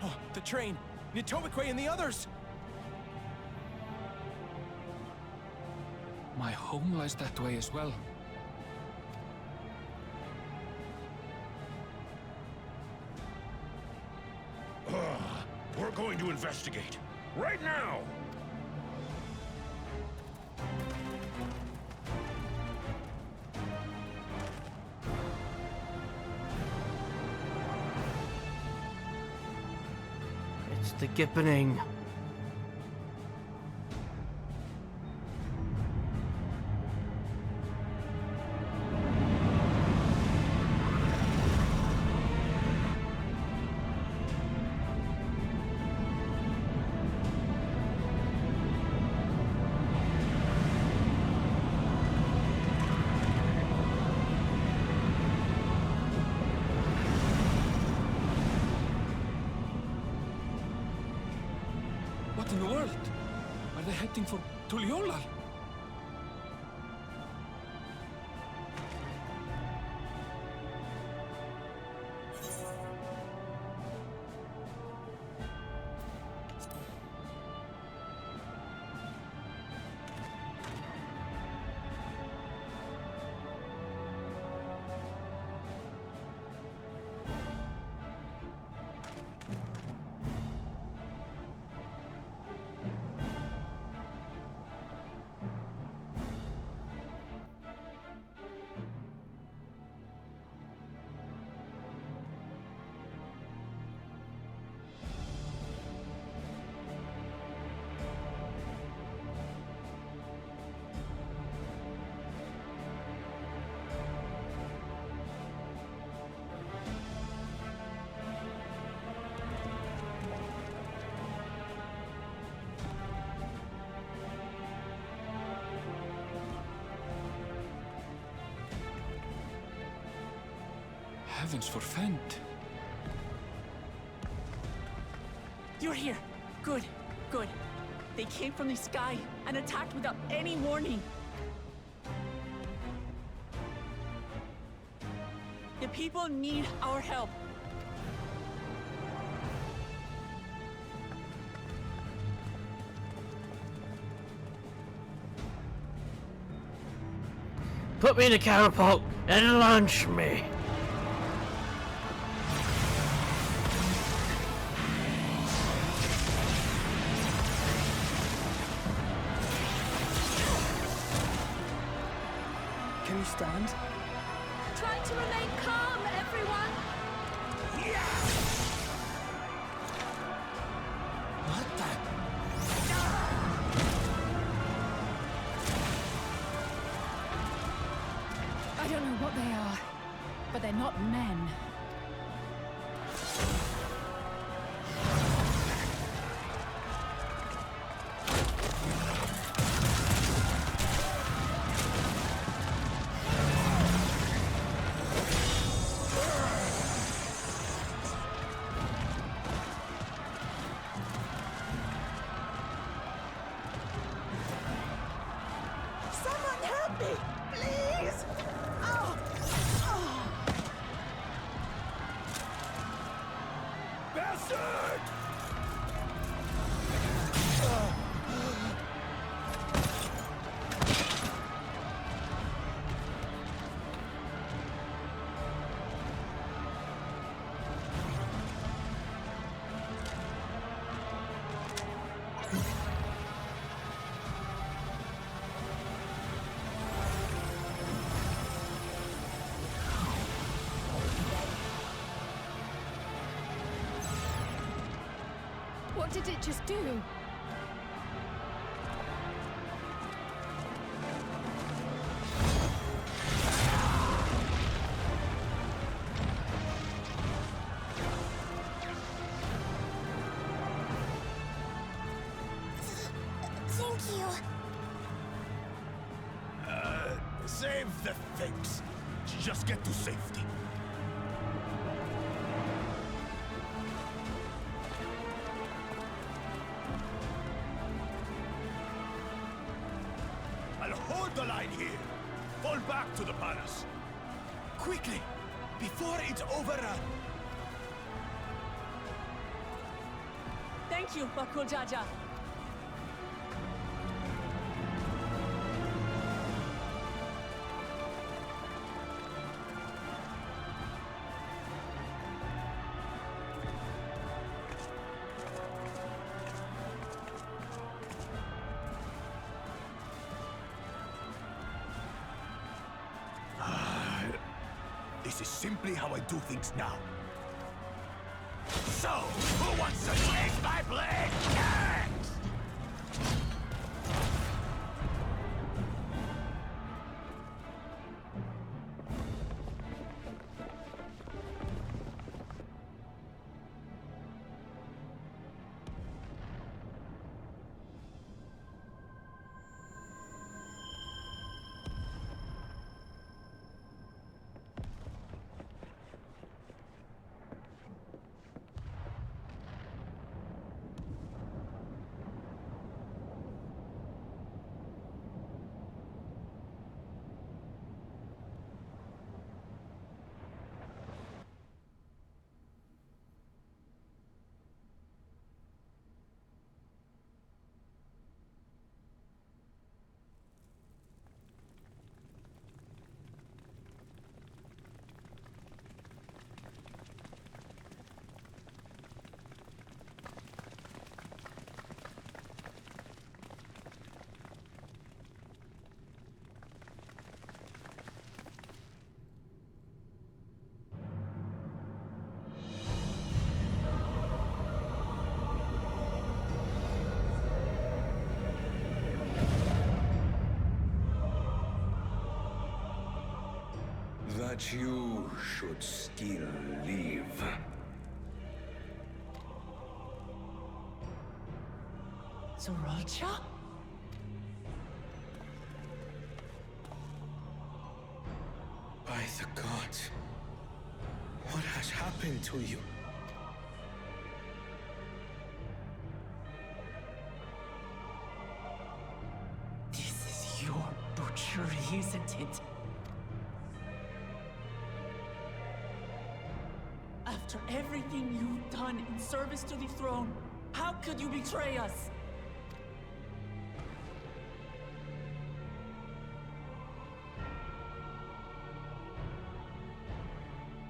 Oh, the train. Nitobekwe and the others. My home lies that way as well. We're going to investigate. Right now! It's the Gippening. What in the world? Are they heading for Tuliolal? heavens forfend. You're here. Good, good. They came from the sky and attacked without any warning. The people need our help. Put me in a catapult and launch me. Can you stand? Try to remain calm, everyone! What the? I don't know what they are, but they're not men. Someone help me, please! Oh! Bastard! What did it just do? Thank you. Save the thanks. Just get to safety. I'll hold the line here. Fall back to the palace. Quickly, before it's overrun. Thank you, Bakul Jaja. This is simply how I do things now. So, who wants to take my blade next? That you should still live. Sriracha? By the gods. has happened to you? This is your butchery, isn't it? After everything you've done in service to the throne, how could you betray us?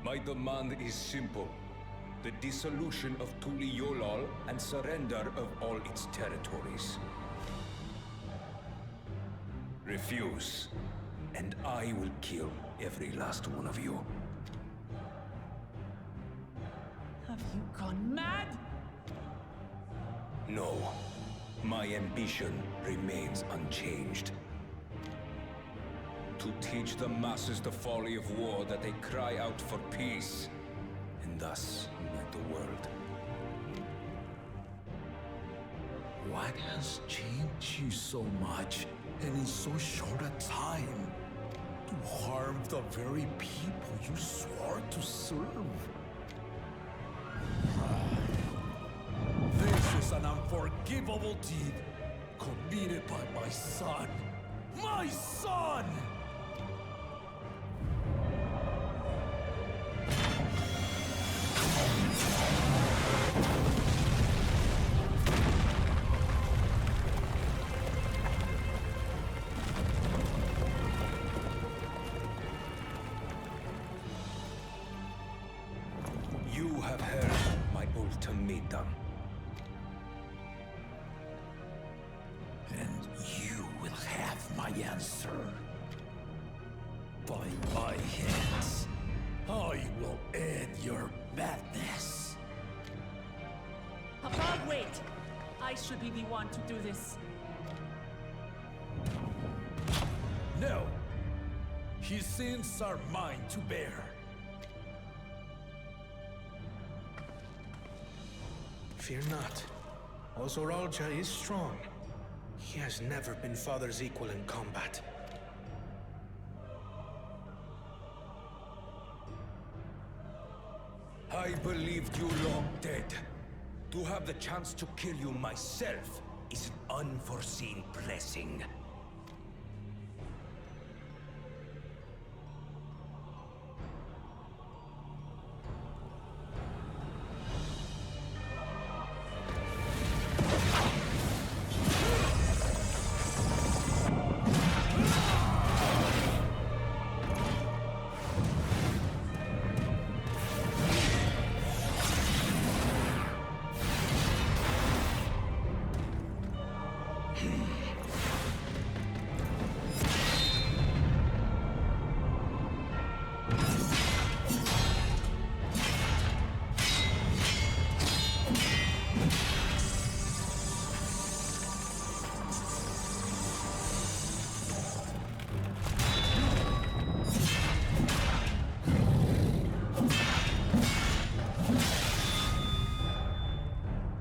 My demand is simple. The dissolution of Tuliolol and surrender of all its territories. Refuse, and I will kill every last one of you. Have you gone mad? No. My ambition remains unchanged. To teach the masses the folly of war, that they cry out for peace, and thus unite the world. What has changed you so much, and in so short a time? To harm the very people you swore to serve. This is an unforgivable deed committed by my son. My son! You have heard my ultimatum. And you will have my answer. By my hands, I will end your madness. Papa, wait! I should be the one to do this. No. His sins are mine to bear. Fear not. Ozoralja is strong. He has never been Father's equal in combat. I believed you long dead. To have the chance to kill you myself is an unforeseen blessing.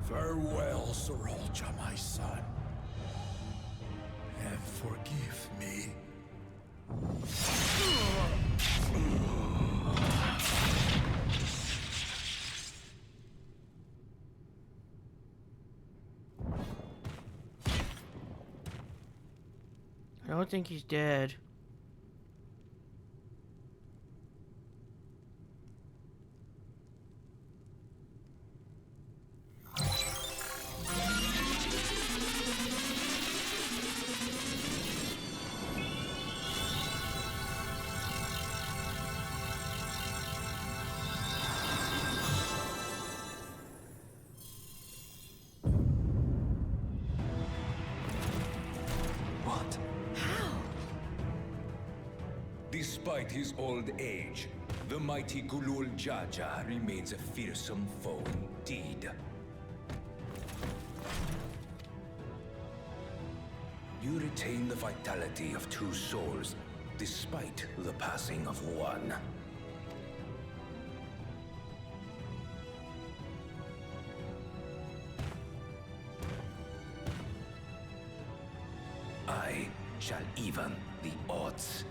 Farewell, Zoralja, my son. And forgive me. I don't think he's dead. What? Despite his old age, the mighty Gulul Jaja remains a fearsome foe indeed. You retain the vitality of two souls, despite the passing of one. I shall even the odds.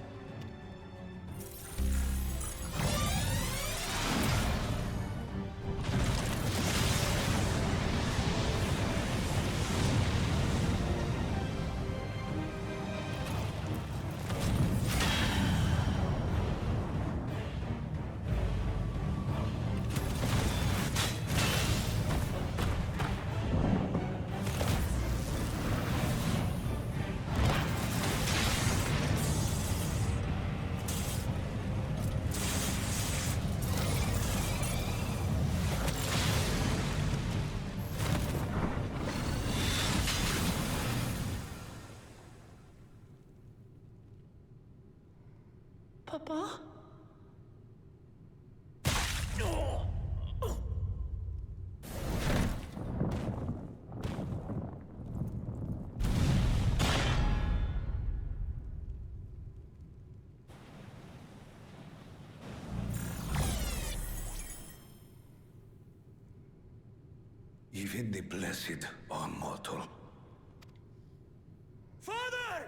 Papa? Even the blessed are mortal. Father!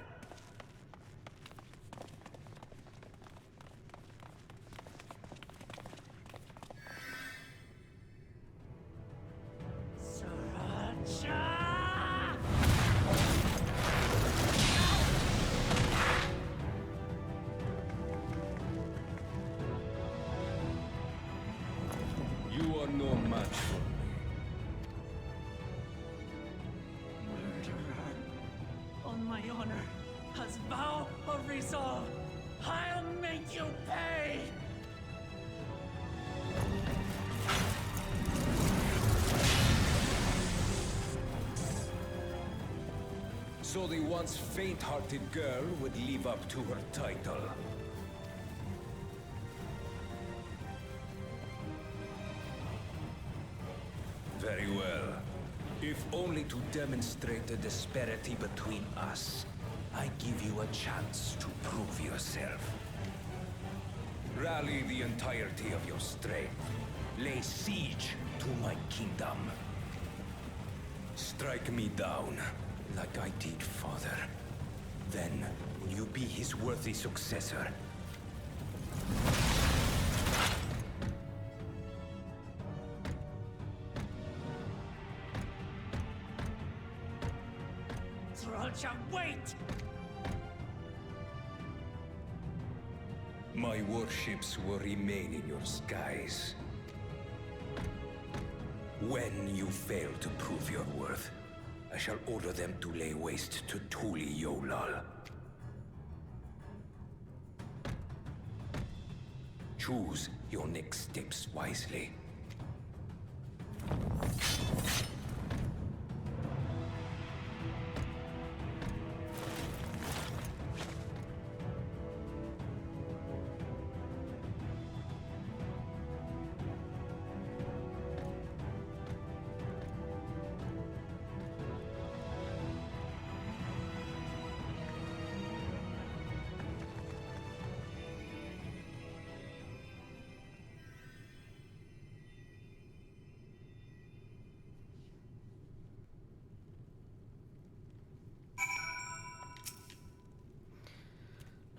You are no match for me. Murderer. On my honor, as vow of resolve, I'll make you pay! So the once faint-hearted girl would live up to her title. Very well. If only to demonstrate the disparity between us, I give you a chance to prove yourself. Rally the entirety of your strength. Lay siege to my kingdom. Strike me down, like I did father. Then, will you be his worthy successor? Thralcha, wait! My warships will remain in your skies. When you fail to prove your worth, I shall order them to lay waste to Tuli Yolal. Choose your next steps wisely.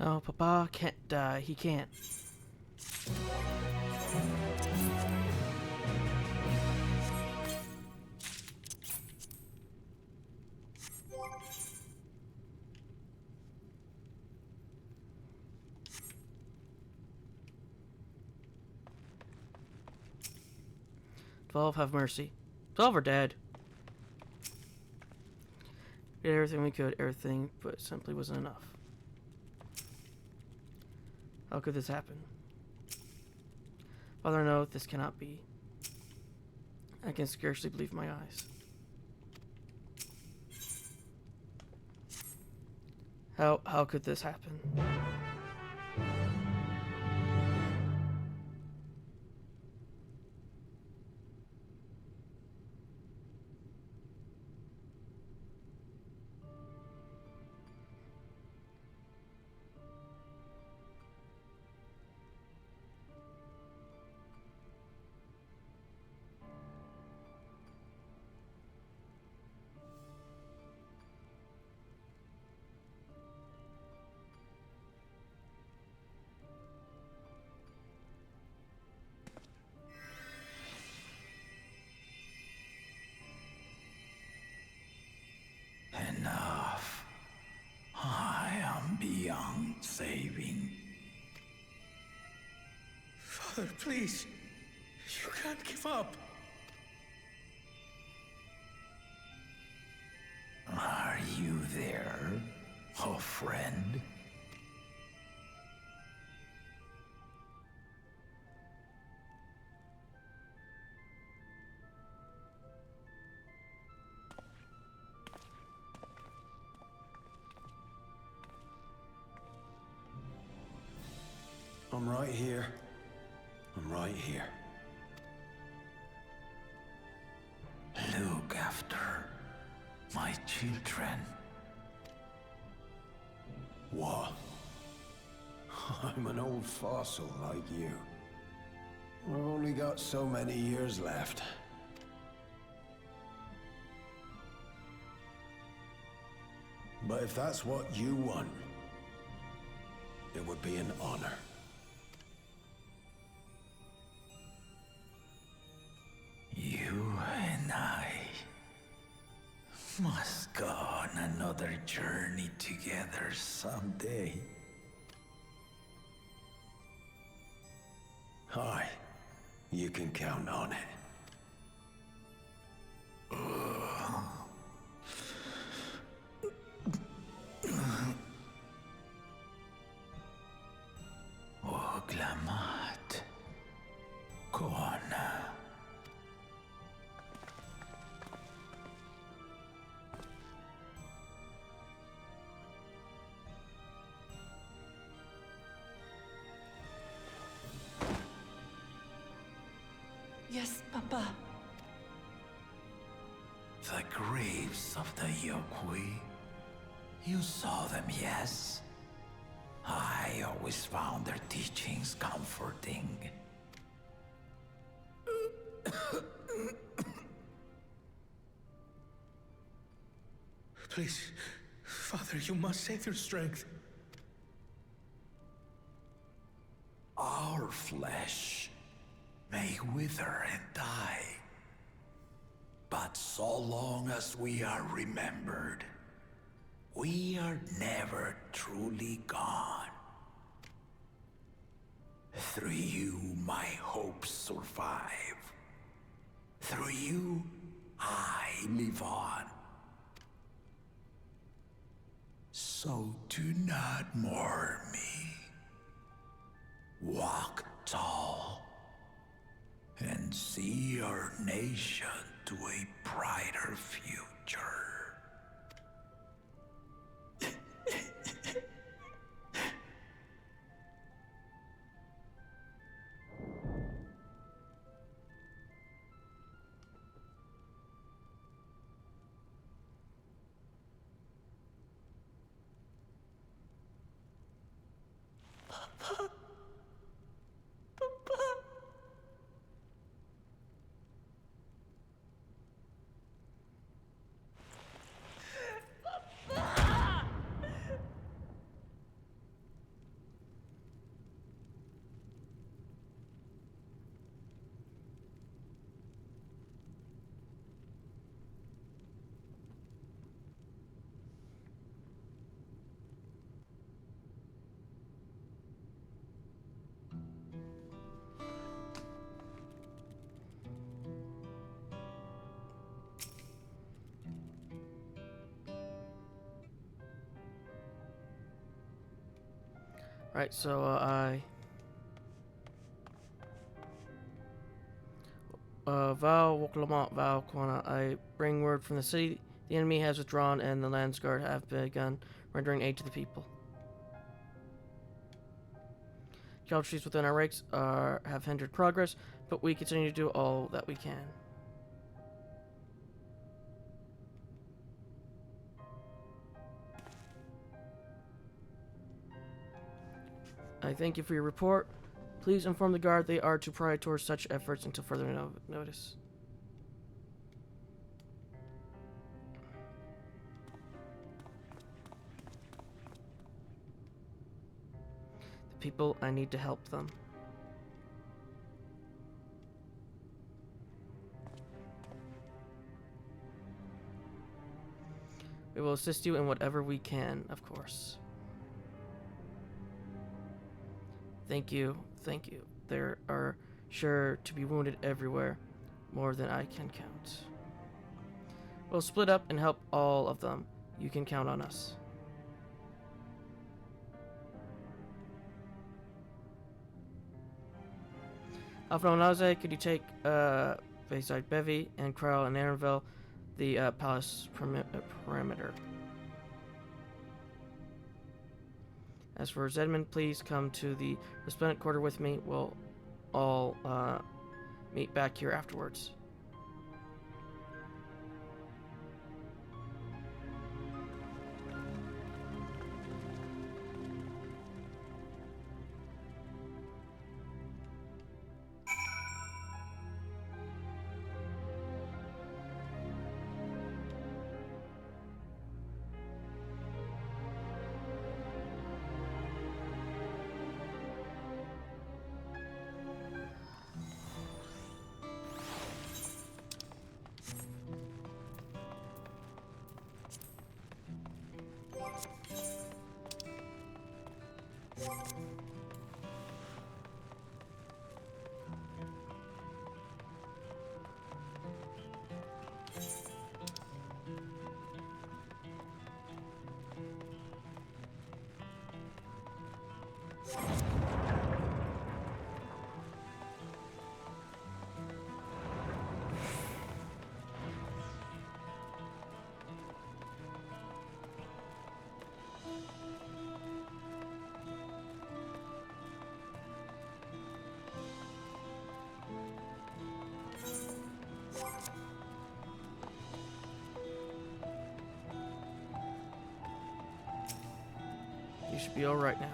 No, Papa can't die. He can't. "12, have mercy." 12 are dead. We did everything we could, everything, but it simply wasn't enough. How could this happen? Father, no, this cannot be. I can scarcely believe my eyes. How could this happen? Enough. I am beyond saving. Father, please. You can't give up. Are you there, a friend? I'm right here. I'm right here. Look after my children. What? I'm an old fossil like you. I've only got so many years left. But if that's what you want, it would be an honor. You and I must go on another journey together someday. Aye, you can count on it. Oglamat. Kona. Yes, Papa. The graves of the Yokwi. You saw them, yes? I always found their teachings comforting. Please, Father, you must save your strength. Our flesh may wither and die, but so long as we are remembered, we are never truly gone. Through you, my hopes survive. Through you, I live on. So do not mourn me. Walk tall and see our nation to a brighter future. Right, so Val Woklamat Val Kwana, I bring word from the city. The enemy has withdrawn and the Landsguard have begun rendering aid to the people. Casualties within our ranks have hindered progress, but we continue to do all that we can. I thank you for your report. Please inform the guard they are to prioritize such efforts until further notice. The people, I need to help them. We will assist you in whatever we can, of course. Thank you, thank you. There are sure to be wounded everywhere, more than I can count. We'll split up and help all of them. You can count on us. Alpha Naze, could you take Bayside Bevy and Krell and Aaronville the palace perimeter? As for Zedmund, please come to the resplendent quarter with me. We'll all meet back here afterwards. You should be alright now.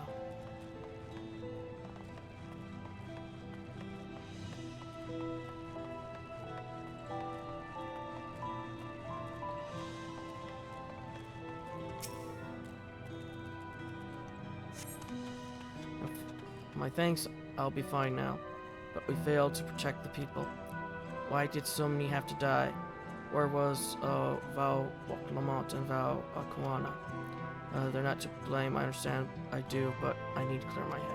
My thanks, I'll be fine now. But we failed to protect the people. Why did so many have to die? Where was Val Lamont and Val Kuana? They're not to blame, I understand, I do, but I need to clear my head.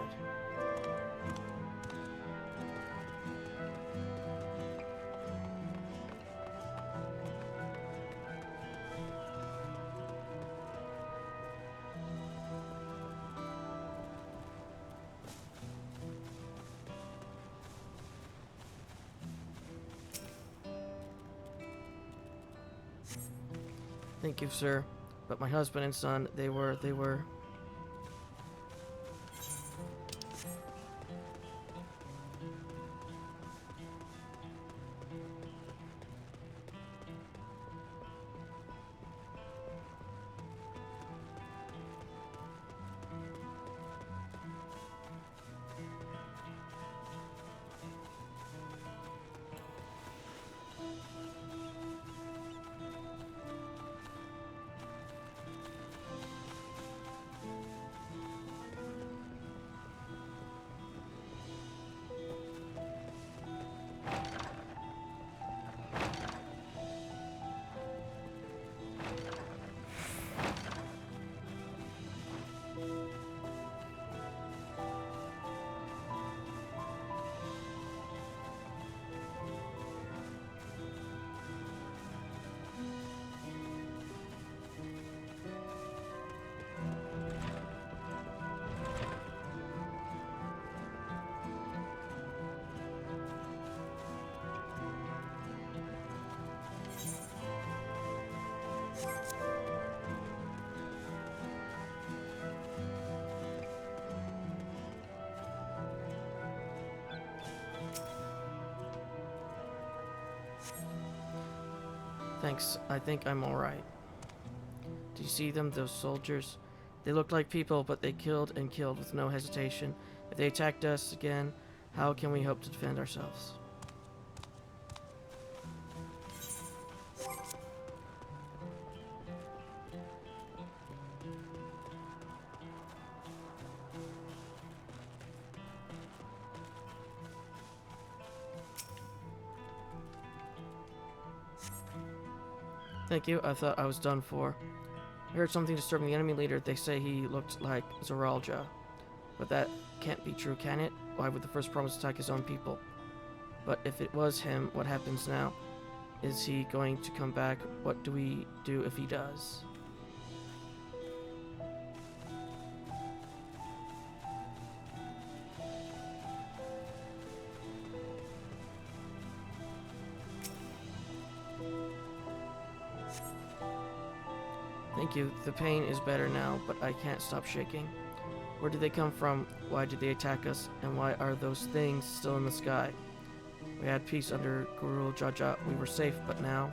Thank you, sir. But my husband and son, they were... Thanks, I think I'm alright. Do you see them, those soldiers? They looked like people, but they killed and killed with no hesitation. If they attacked us again, how can we hope to defend ourselves? Thank you, I thought I was done for. I heard something disturbing the enemy leader. They say he looked like Zoralja. But that can't be true, can it? Why would the first promise attack his own people? But if it was him, what happens now? Is he going to come back? What do we do if he does? Thank you. The pain is better now, but I can't stop shaking. Where did they come from? Why did they attack us? And why are those things still in the sky? We had peace under Guru Jaja. We were safe, but now...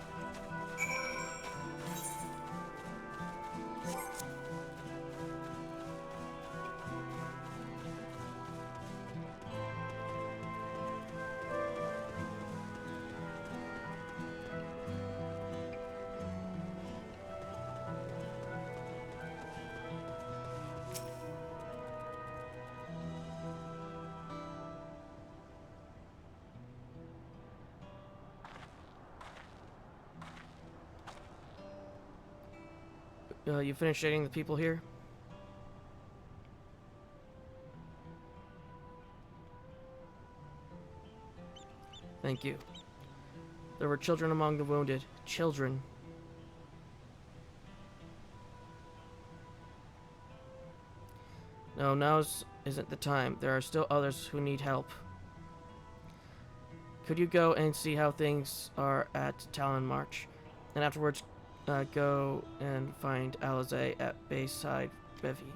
you finished dating the people here? Thank you. There were children among the wounded. Children. No, now isn't the time. There are still others who need help. Could you go and see how things are at Talon March? And afterwards, go and find Alize at Bayside Bevy.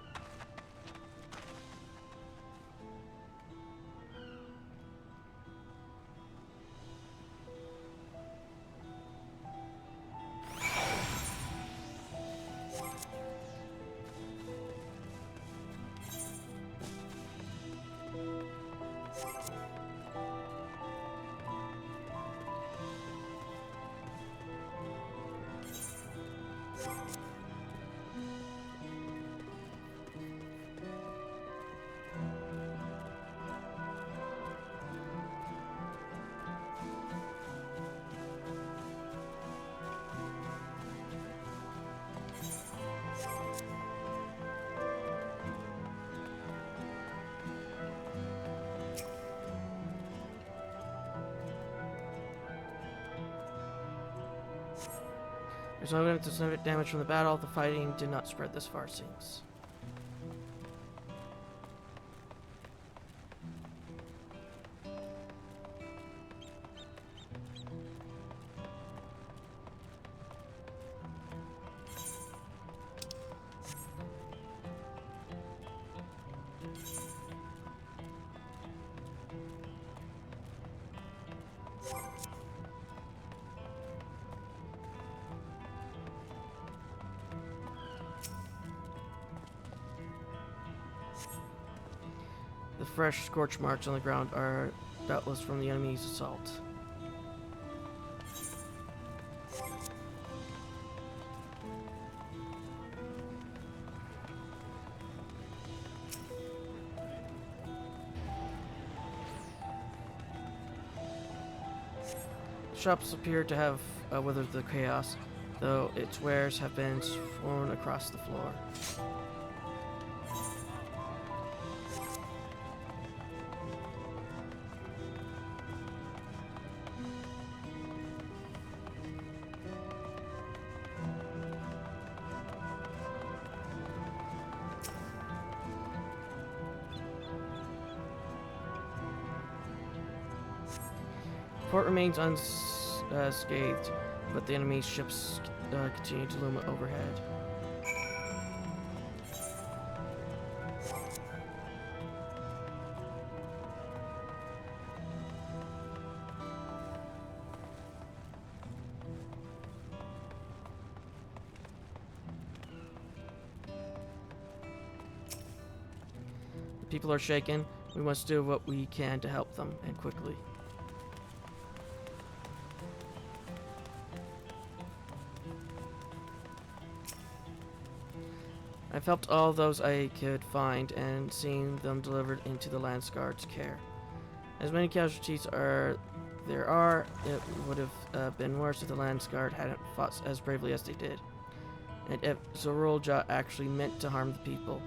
There's no evidence of significant damage from the battle. The fighting did not spread this far, it seems. The fresh scorch marks on the ground are doubtless from the enemy's assault. Shops appear to have weathered the chaos, though its wares have been strewn across the floor. Port remains unscathed, but the enemy's ships continue to loom overhead. The people are shaken. We must do what we can to help them, and quickly. I've helped all those I could find and seen them delivered into the Landsguard's care. As many casualties there are, it would have been worse if the Landsguard hadn't fought as bravely as they did. And if Zorulja actually meant to harm the people.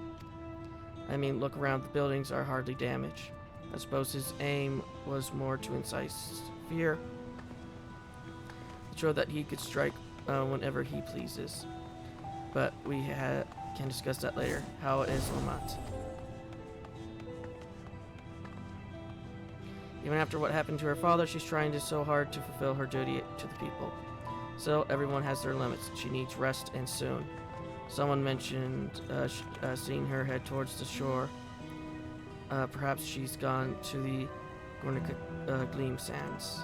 I mean, look around, the buildings are hardly damaged. I suppose his aim was more to incite fear, to show that he could strike whenever he pleases. But we can discuss that later. How is Lamont? Even after what happened to her father, she's trying so hard to fulfill her duty to the people. Still, everyone has their limits. She needs rest, and soon. Someone mentioned seeing her head towards the shore. Perhaps she's gone to the Gornica Gleam Sands.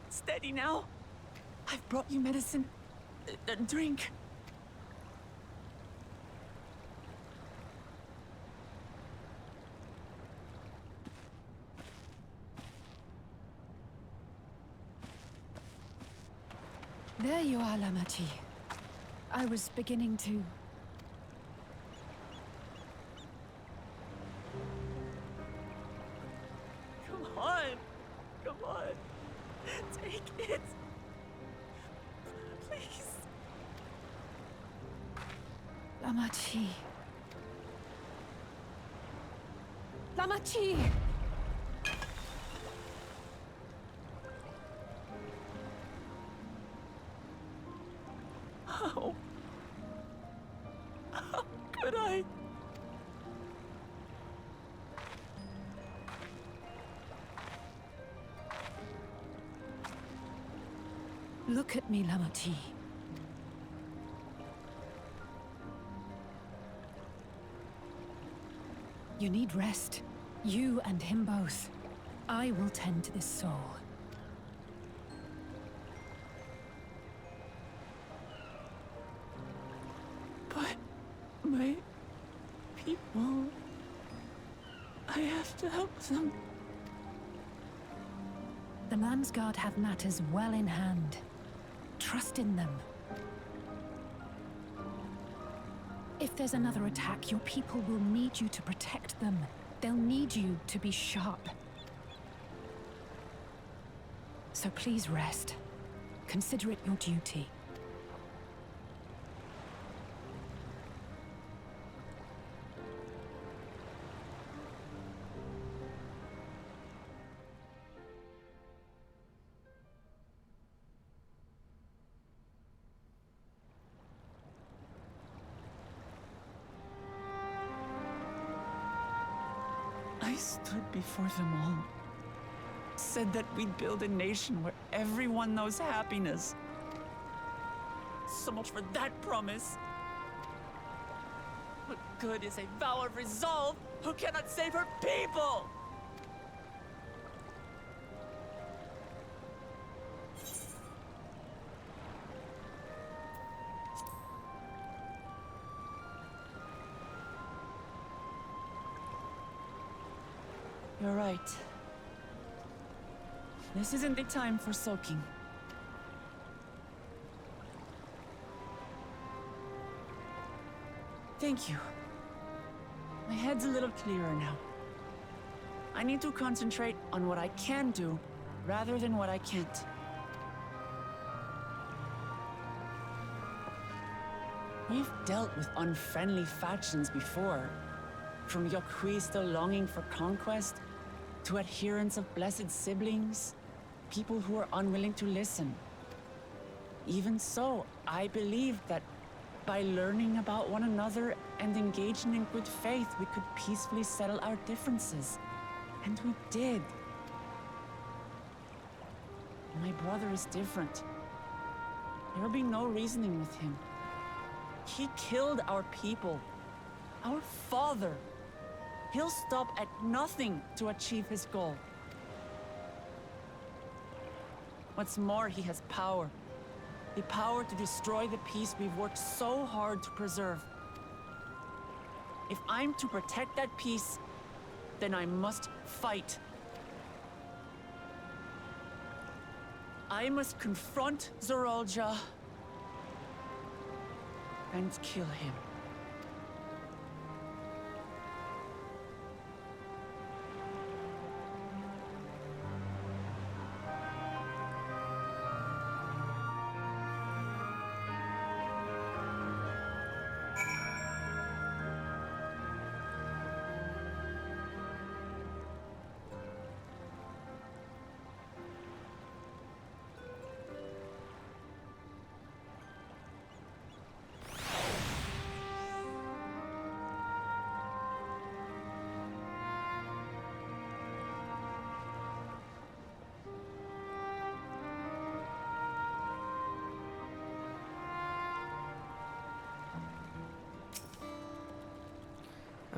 Steady now. I've brought you medicine. Drink. There you are, Lamachi. I was beginning to... Come on. Come on. Take it. Please. Lamachi. Lamachi! How could I? Look at me, Lamachi. You need rest. You and him both. I will tend to this soul. But my people... I have to help them. The Landsguard have matters well in hand. Trust in them. If there's another attack, your people will need you to protect them. They'll need you to be sharp. So please rest. Consider it your duty. I stood before them all. Said that we'd build a nation where everyone knows happiness. So much for that promise. What good is a vow of resolve who cannot save her people? You're right. This isn't the time for sulking. Thank you. My head's a little clearer now. I need to concentrate on what I can do, rather than what I can't. We've dealt with unfriendly factions before. From Yokhui still longing for conquest, to adherents of blessed siblings, people who are unwilling to listen. Even so, I believed that by learning about one another and engaging in good faith, we could peacefully settle our differences. And we did. My brother is different. There'll be no reasoning with him. He killed our people, our father. He'll stop at nothing to achieve his goal. What's more, he has power. The power to destroy the peace we've worked so hard to preserve. If I'm to protect that peace, then I must fight. I must confront Zorolja and kill him.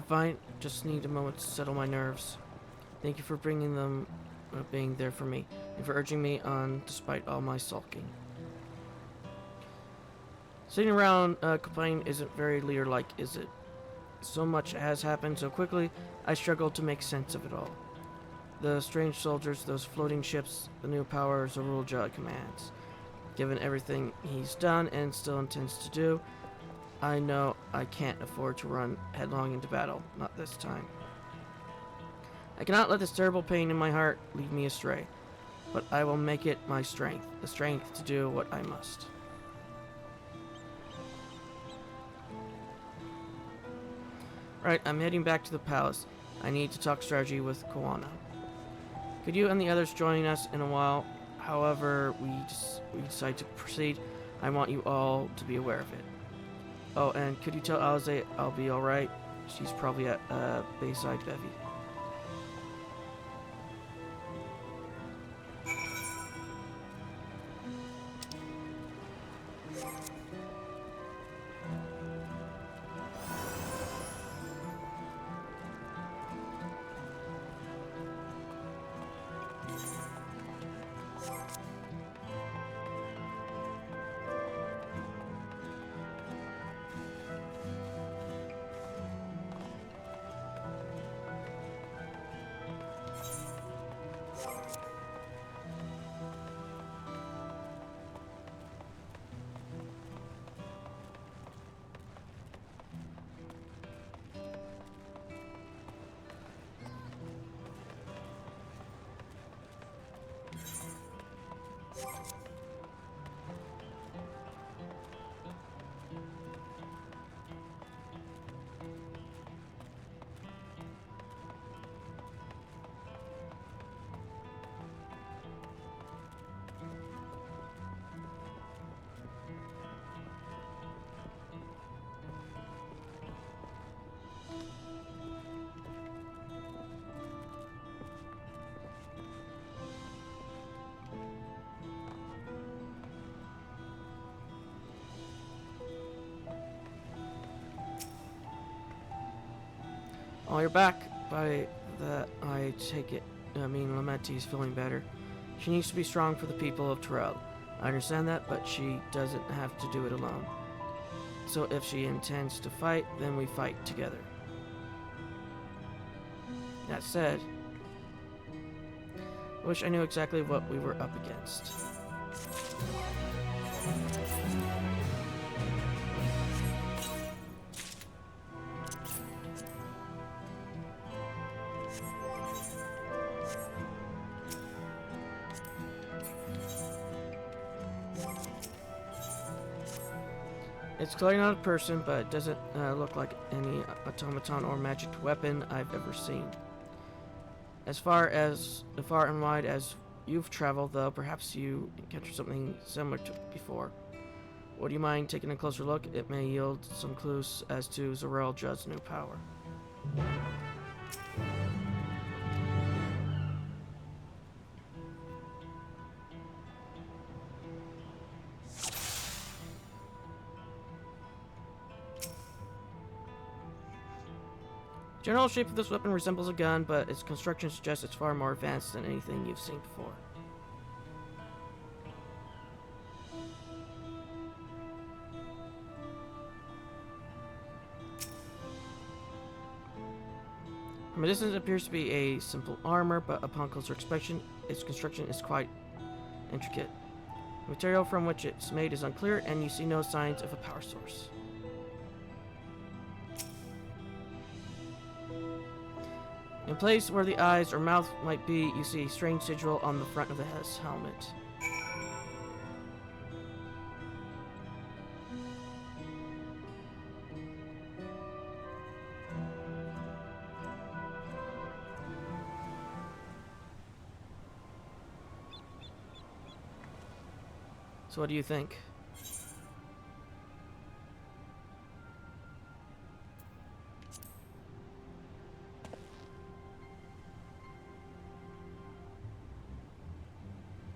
I just need a moment to settle my nerves. Thank you for being there for me, and for urging me on despite all my sulking. Sitting around complaining isn't very leader-like, is it? So much has happened so quickly, I struggle to make sense of it all. The strange soldiers, those floating ships, the new power Zorulja commands. Given everything he's done and still intends to do, I know I can't afford to run headlong into battle, not this time. I cannot let this terrible pain in my heart lead me astray, but I will make it my strength, the strength to do what I must. Right, I'm heading back to the palace. I need to talk strategy with Koana. Could you and the others join us in a while? However we decide to proceed, I want you all to be aware of it. Oh, and could you tell Alize I'll be alright? She's probably at Bayside Bevy. Oh, you're back. By that, I take it. Lamenti is feeling better. She needs to be strong for the people of Terrell. I understand that, but she doesn't have to do it alone. So if she intends to fight, then we fight together. That said, I wish I knew exactly what we were up against. It's clearly not a person, but it doesn't look like any automaton or magic weapon I've ever seen. As far and wide as you've traveled, though, perhaps you encountered something similar to before. Would you mind taking a closer look? It may yield some clues as to Zorel Judd's new power. General shape of this weapon resembles a gun, but its construction suggests it's far more advanced than anything you've seen before. From a distance, it appears to be a simple armor, but upon closer inspection, its construction is quite intricate. The material from which it's made is unclear, and you see no signs of a power source. In place where the eyes or mouth might be, you see a strange sigil on the front of the helmet. So what do you think?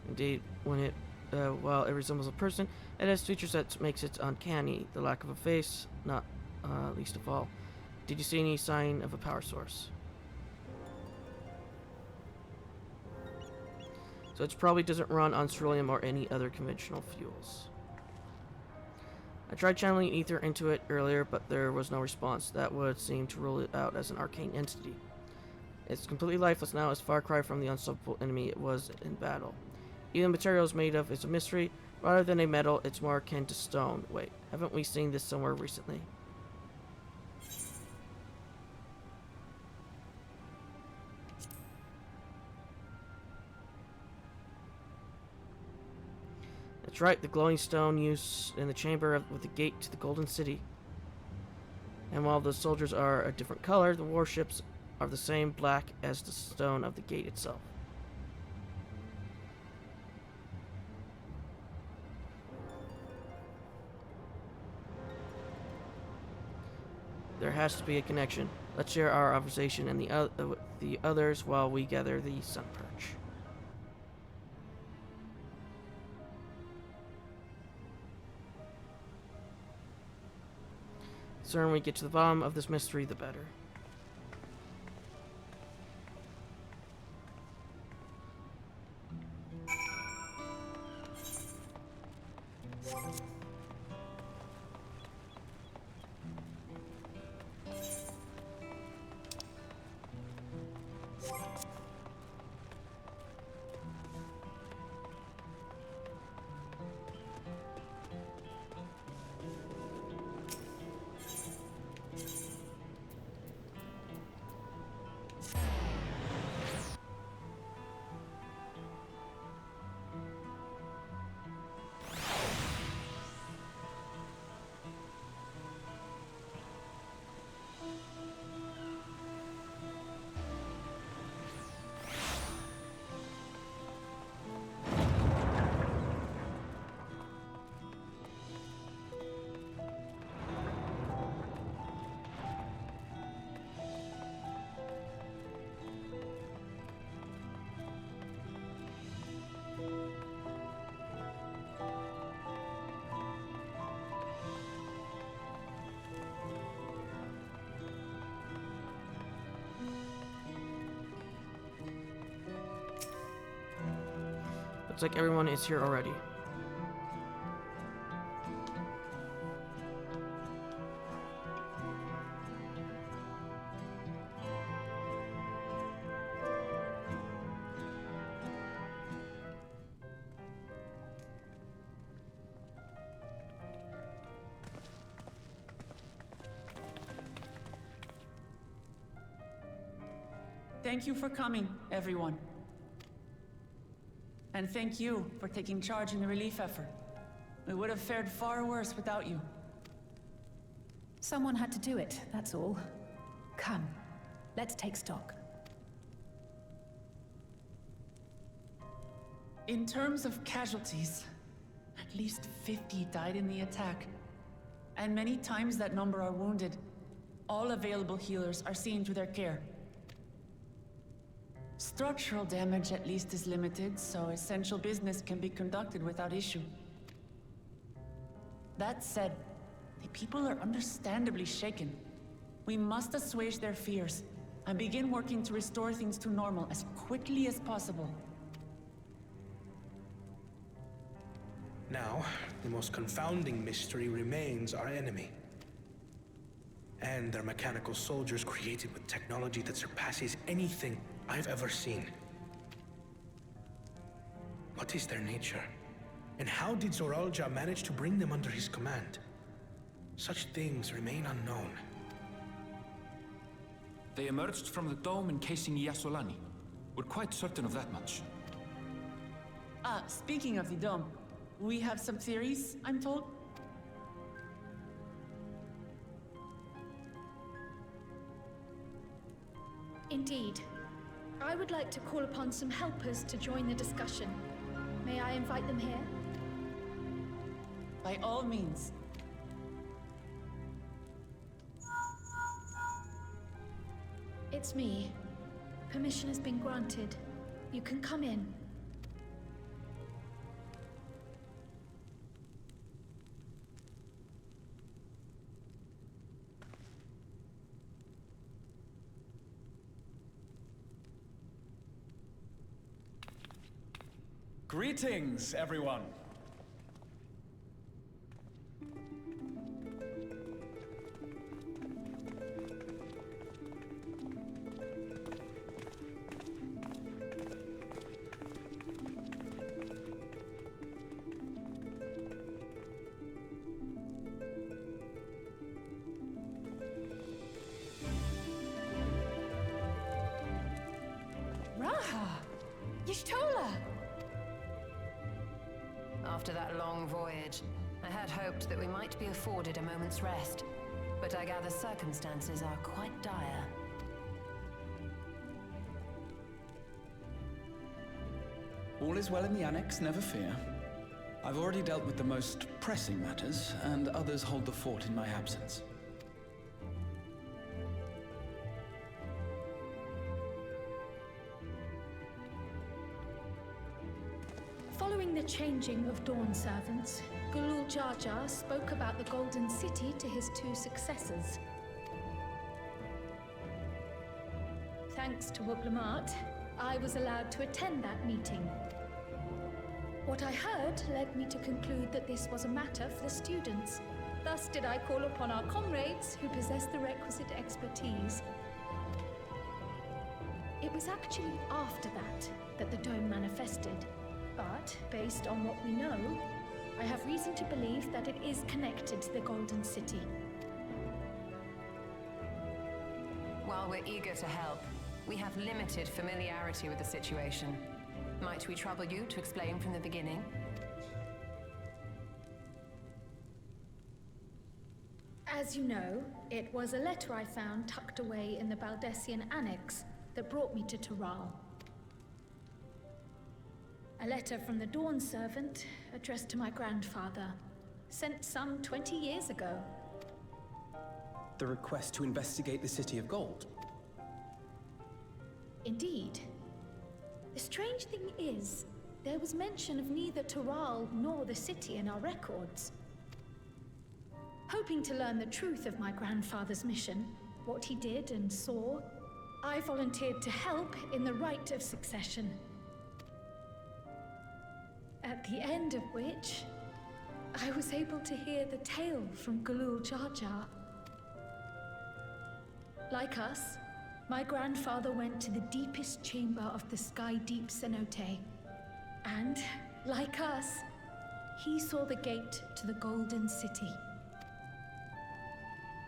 Indeed, while it resembles a person, it has features that makes it uncanny. The lack of a face, not least of all. Did you see any sign of a power source? So it probably doesn't run on ceruleum or any other conventional fuels. I tried channeling ether into it earlier, but there was no response. That would seem to rule it out as an arcane entity. It's completely lifeless now, as far cry from the unstoppable enemy it was in battle. Even the material it's made of is a mystery. Rather than a metal, it's more akin to stone. Wait, haven't we seen this somewhere recently? That's right, the glowing stone used in the chamber with the gate to the Golden City. And while the soldiers are a different color, the warships are the same black as the stone of the gate itself. There has to be a connection. Let's share our observation and the others while we gather the sun perch. The sooner we get to the bottom of this mystery, the better. Looks like everyone is here already. Thank you for coming, everyone. And thank you for taking charge in the relief effort. We would have fared far worse without you. Someone had to do it, that's all. Come, let's take stock. In terms of casualties, at least 50 died in the attack. And many times that number are wounded. All available healers are seen to their care. Structural damage at least is limited, so essential business can be conducted without issue. That said, the people are understandably shaken. We must assuage their fears, and begin working to restore things to normal as quickly as possible. Now, the most confounding mystery remains our enemy. And their mechanical soldiers created with technology that surpasses anything I've ever seen. What is their nature? And how did Zoralja manage to bring them under his command? Such things remain unknown. They emerged from the dome encasing Yasolani. We're quite certain of that much. Speaking of the dome, we have some theories, I'm told. Indeed. I would like to call upon some helpers to join the discussion. May I invite them here? By all means. It's me. Permission has been granted. You can come in. Greetings, everyone. Raha! Y'shtola! After that long voyage, I had hoped that we might be afforded a moment's rest, but I gather circumstances are quite dire. All is well in the Annex, never fear. I've already dealt with the most pressing matters, and others hold the fort in my absence. Following the changing of Dawn servants, Gulul Jar Jar spoke about the Golden City to his two successors. Thanks to Wublamat, I was allowed to attend that meeting. What I heard led me to conclude that this was a matter for the students. Thus did I call upon our comrades who possess the requisite expertise. It was actually after that the dome manifested. But, based on what we know, I have reason to believe that it is connected to the Golden City. While we're eager to help, we have limited familiarity with the situation. Might we trouble you to explain from the beginning? As you know, it was a letter I found tucked away in the Baldessian Annex that brought me to Taral. A letter from the Dawn servant, addressed to my grandfather, sent some 20 years ago. The request to investigate the City of Gold. Indeed. The strange thing is, there was mention of neither Taral nor the city in our records. Hoping to learn the truth of my grandfather's mission, what he did and saw, I volunteered to help in the rite of succession. At the end of which, I was able to hear the tale from Gulul Jar Jar. Like us, my grandfather went to the deepest chamber of the Sky Deep cenote. And, like us, he saw the gate to the Golden City.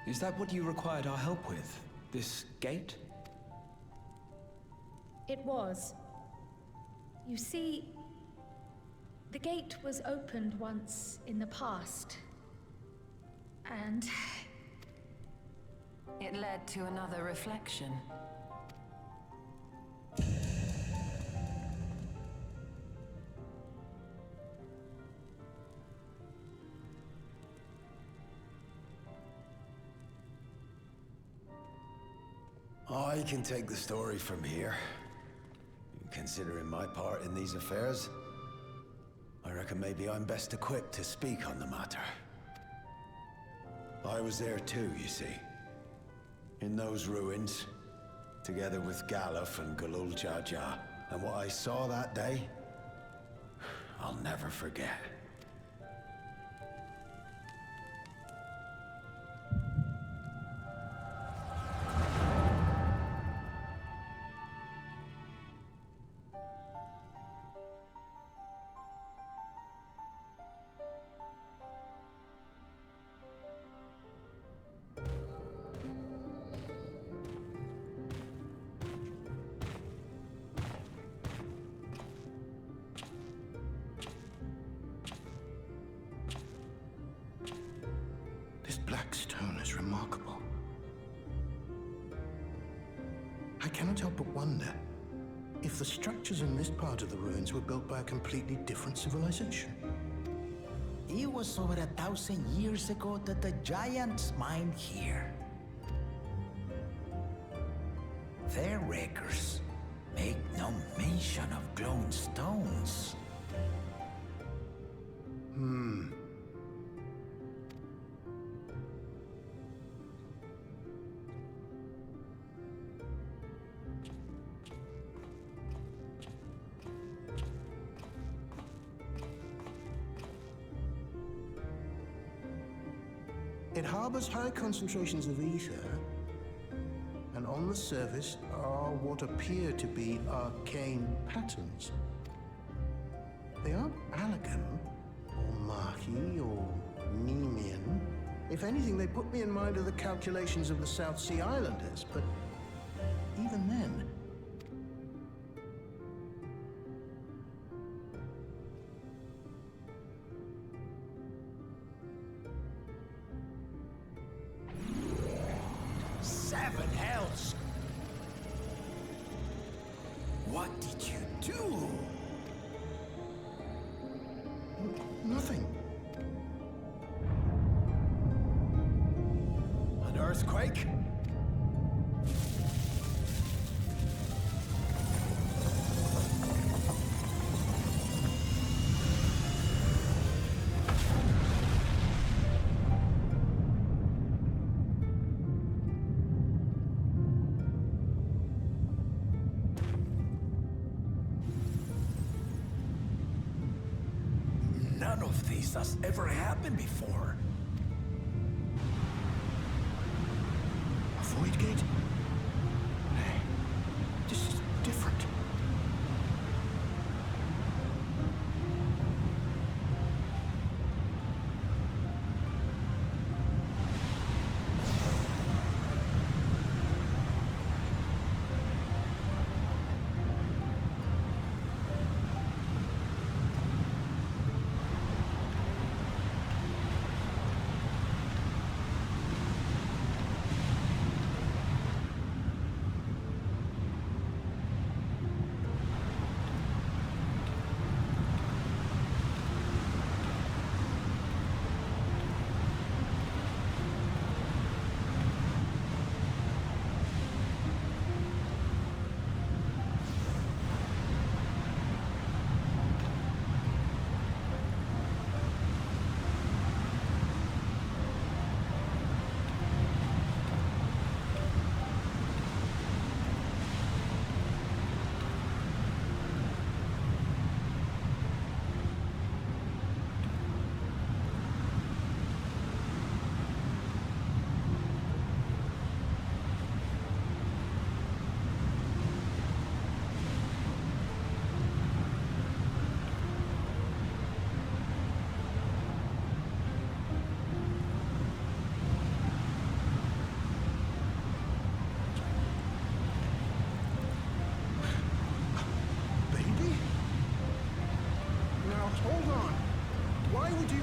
Is that what you required our help with? This gate? It was. You see, the gate was opened once in the past. And it led to another reflection. I can take the story from here. Considering my part in these affairs, I reckon maybe I'm best equipped to speak on the matter. I was there too, you see. In those ruins, together with Galuf and Gulul Jar Jar. And what I saw that day, I'll never forget. This black stone is remarkable. I cannot help but wonder if the structures in this part of the ruins were built by a completely different civilization. It was over 1,000 years ago that the giants mined here. Their records make no mention of glowing stones. It harbors high concentrations of ether, and on the surface are what appear to be arcane patterns. They aren't Allagan, or Mahi, or Nemean. If anything, they put me in mind of the calculations of the South Sea Islanders, but even then... Seven hells! What did you do? Nothing. An earthquake? None of this has ever happened before. A void gate? Hey, this is different. Hold on. Why would you...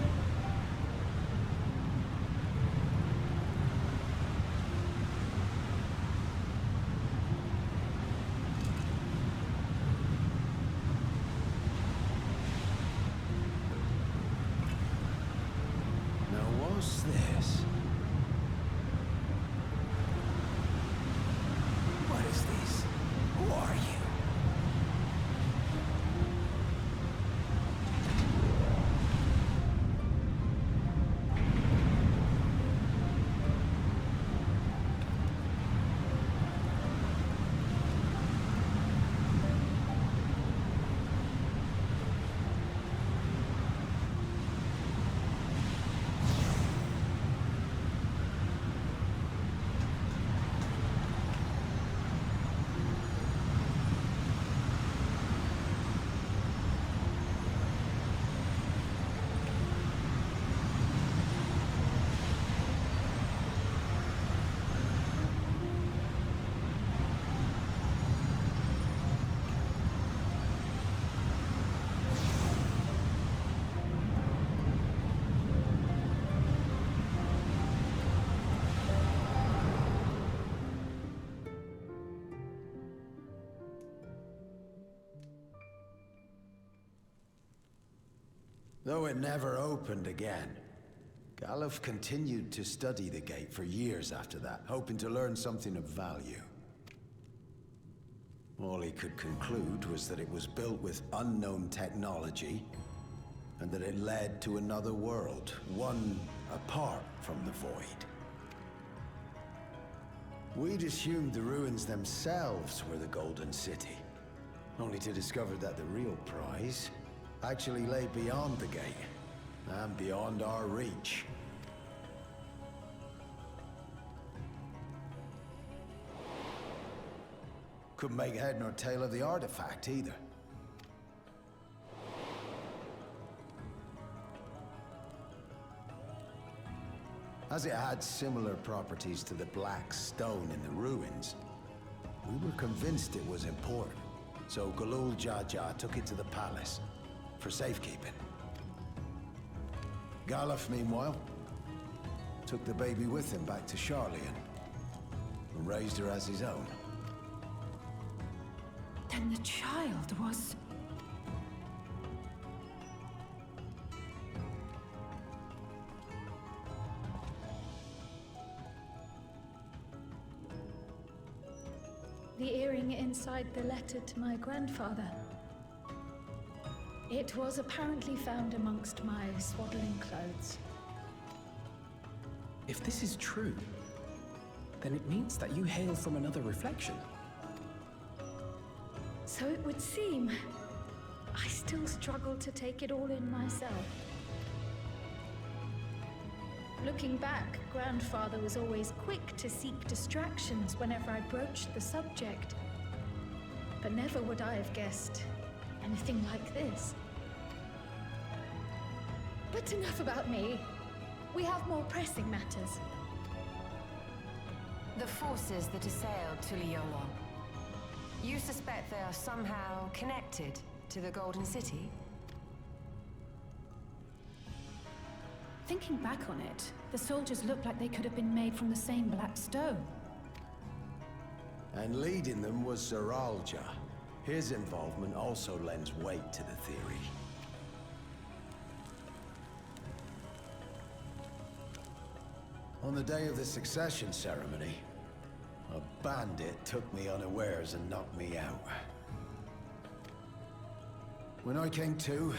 Now what's this? What is this? Who are you? Though it never opened again, Galuf continued to study the gate for years after that, hoping to learn something of value. All he could conclude was that it was built with unknown technology, and that it led to another world, one apart from the Void. We'd assumed the ruins themselves were the Golden City, only to discover that the real prize actually lay beyond the gate, and beyond our reach. Couldn't make head nor tail of the artifact either. As it had similar properties to the black stone in the ruins, we were convinced it was important. So Galul Jaja took it to the palace for safekeeping. Galuf, meanwhile, took the baby with him back to Charlian and raised her as his own. Then the child was... The earring inside the letter to my grandfather. It was apparently found amongst my swaddling clothes. If this is true, then it means that you hail from another reflection. So it would seem. I still struggle to take it all in myself. Looking back, Grandfather was always quick to seek distractions whenever I broached the subject. But never would I have guessed anything like this. But enough about me. We have more pressing matters. The forces that assailed Tuliyola. You suspect they are somehow connected to the Golden City? Thinking back on it, the soldiers looked like they could have been made from the same black stone. And leading them was Zeralja. His involvement also lends weight to the theory. On the day of the succession ceremony, a bandit took me unawares and knocked me out. When I came to,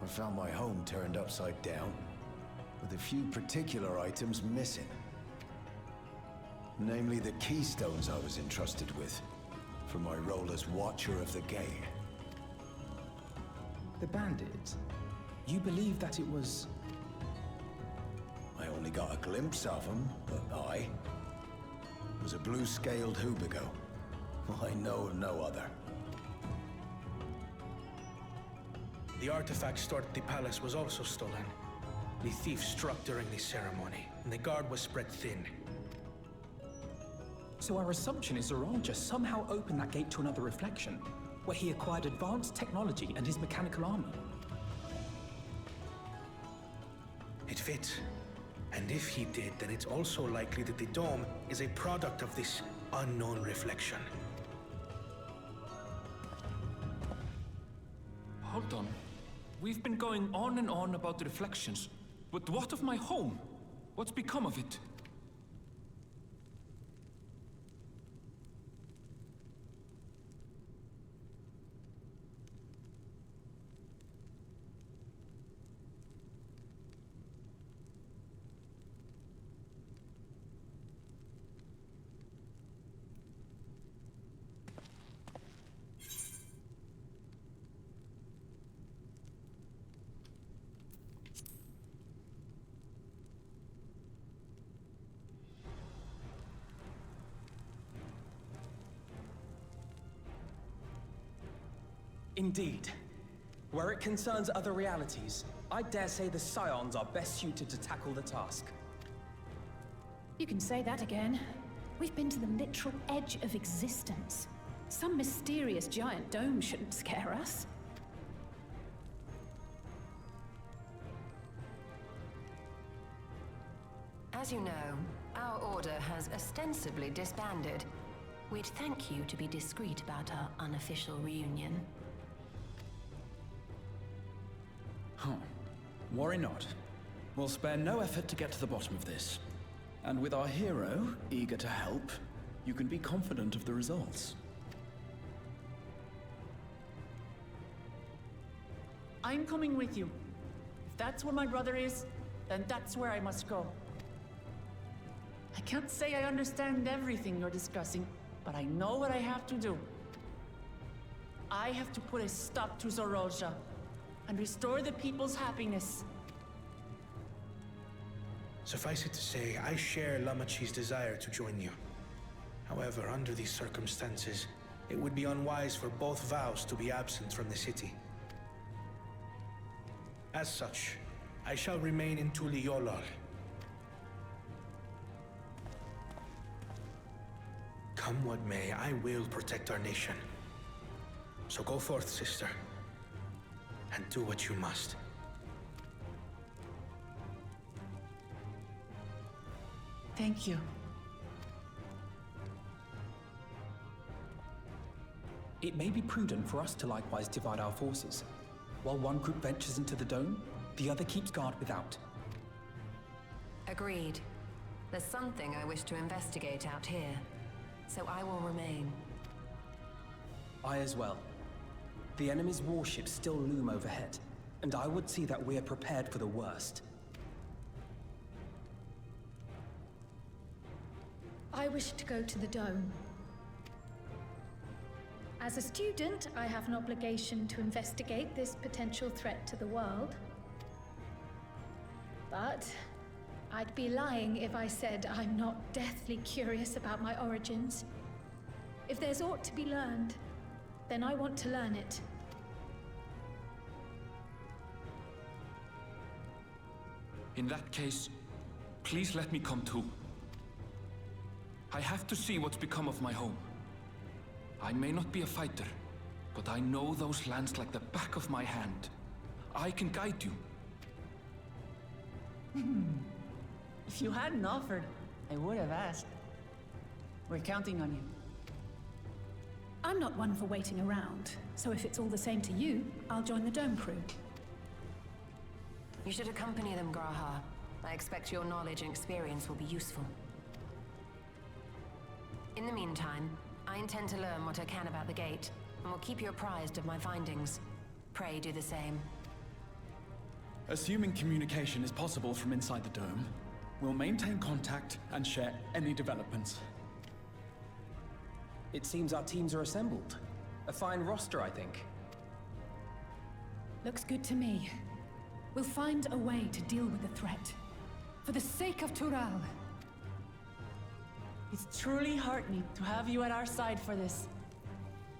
I found my home turned upside down, with a few particular items missing. Namely the keystones I was entrusted with, for my role as Watcher of the Gate. The bandit? You believe that it was... I only got a glimpse of him, but I was a blue-scaled Hubigo. I know of no other. The artifact stored at the palace was also stolen. The thief struck during the ceremony, and the guard was spread thin. So our assumption is Zeralja somehow opened that gate to another reflection, where he acquired advanced technology and his mechanical armor. It fits. And if he did, then it's also likely that the dome is a product of this unknown reflection. Hold on. We've been going on and on about the reflections. But what of my home? What's become of it? Indeed. Where it concerns other realities, I dare say the Scions are best suited to tackle the task. You can say that again. We've been to the literal edge of existence. Some mysterious giant dome shouldn't scare us. As you know, our order has ostensibly disbanded. We'd thank you to be discreet about our unofficial reunion. Huh. Worry not. We'll spare no effort to get to the bottom of this. And with our hero eager to help, you can be confident of the results. I'm coming with you. If that's where my brother is, then that's where I must go. I can't say I understand everything you're discussing, but I know what I have to do. I have to put a stop to Zeralja and restore the people's happiness. Suffice it to say, I share Lamachi's desire to join you. However, under these circumstances, it would be unwise for both vows to be absent from the city. As such, I shall remain in Tuliolol. Come what may, I will protect our nation. So go forth, sister, and do what you must. Thank you. It may be prudent for us to likewise divide our forces. While one group ventures into the dome, the other keeps guard without. Agreed. There's something I wish to investigate out here, so I will remain. I as well. The enemy's warships still loom overhead, and I would see that we are prepared for the worst. I wish to go to the dome. As a student, I have an obligation to investigate this potential threat to the world. But I'd be lying if I said I'm not deathly curious about my origins. If there's aught to be learned, then I want to learn it. In that case, please let me come too. I have to see what's become of my home. I may not be a fighter, but I know those lands like the back of my hand. I can guide you. If you hadn't offered, I would have asked. We're counting on you. I'm not one for waiting around, so if it's all the same to you, I'll join the Dome crew. You should accompany them, Graha. I expect your knowledge and experience will be useful. In the meantime, I intend to learn what I can about the gate, and will keep you apprised of my findings. Pray do the same. Assuming communication is possible from inside the dome, we'll maintain contact and share any developments. It seems our teams are assembled. A fine roster, I think. Looks good to me. We'll find a way to deal with the threat. For the sake of Tural. It's truly heartening to have you at our side for this.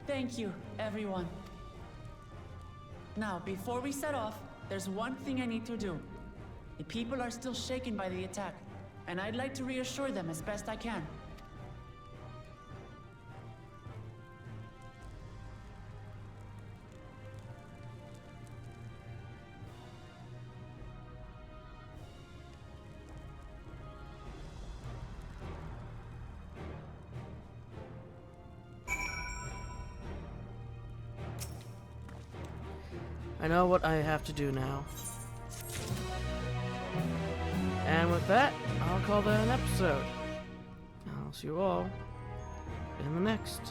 Thank you, everyone. Now, before we set off, there's one thing I need to do. The people are still shaken by the attack, and I'd like to reassure them as best I can. I know what I have to do now. And with that, I'll call that an episode. I'll see you all in the next.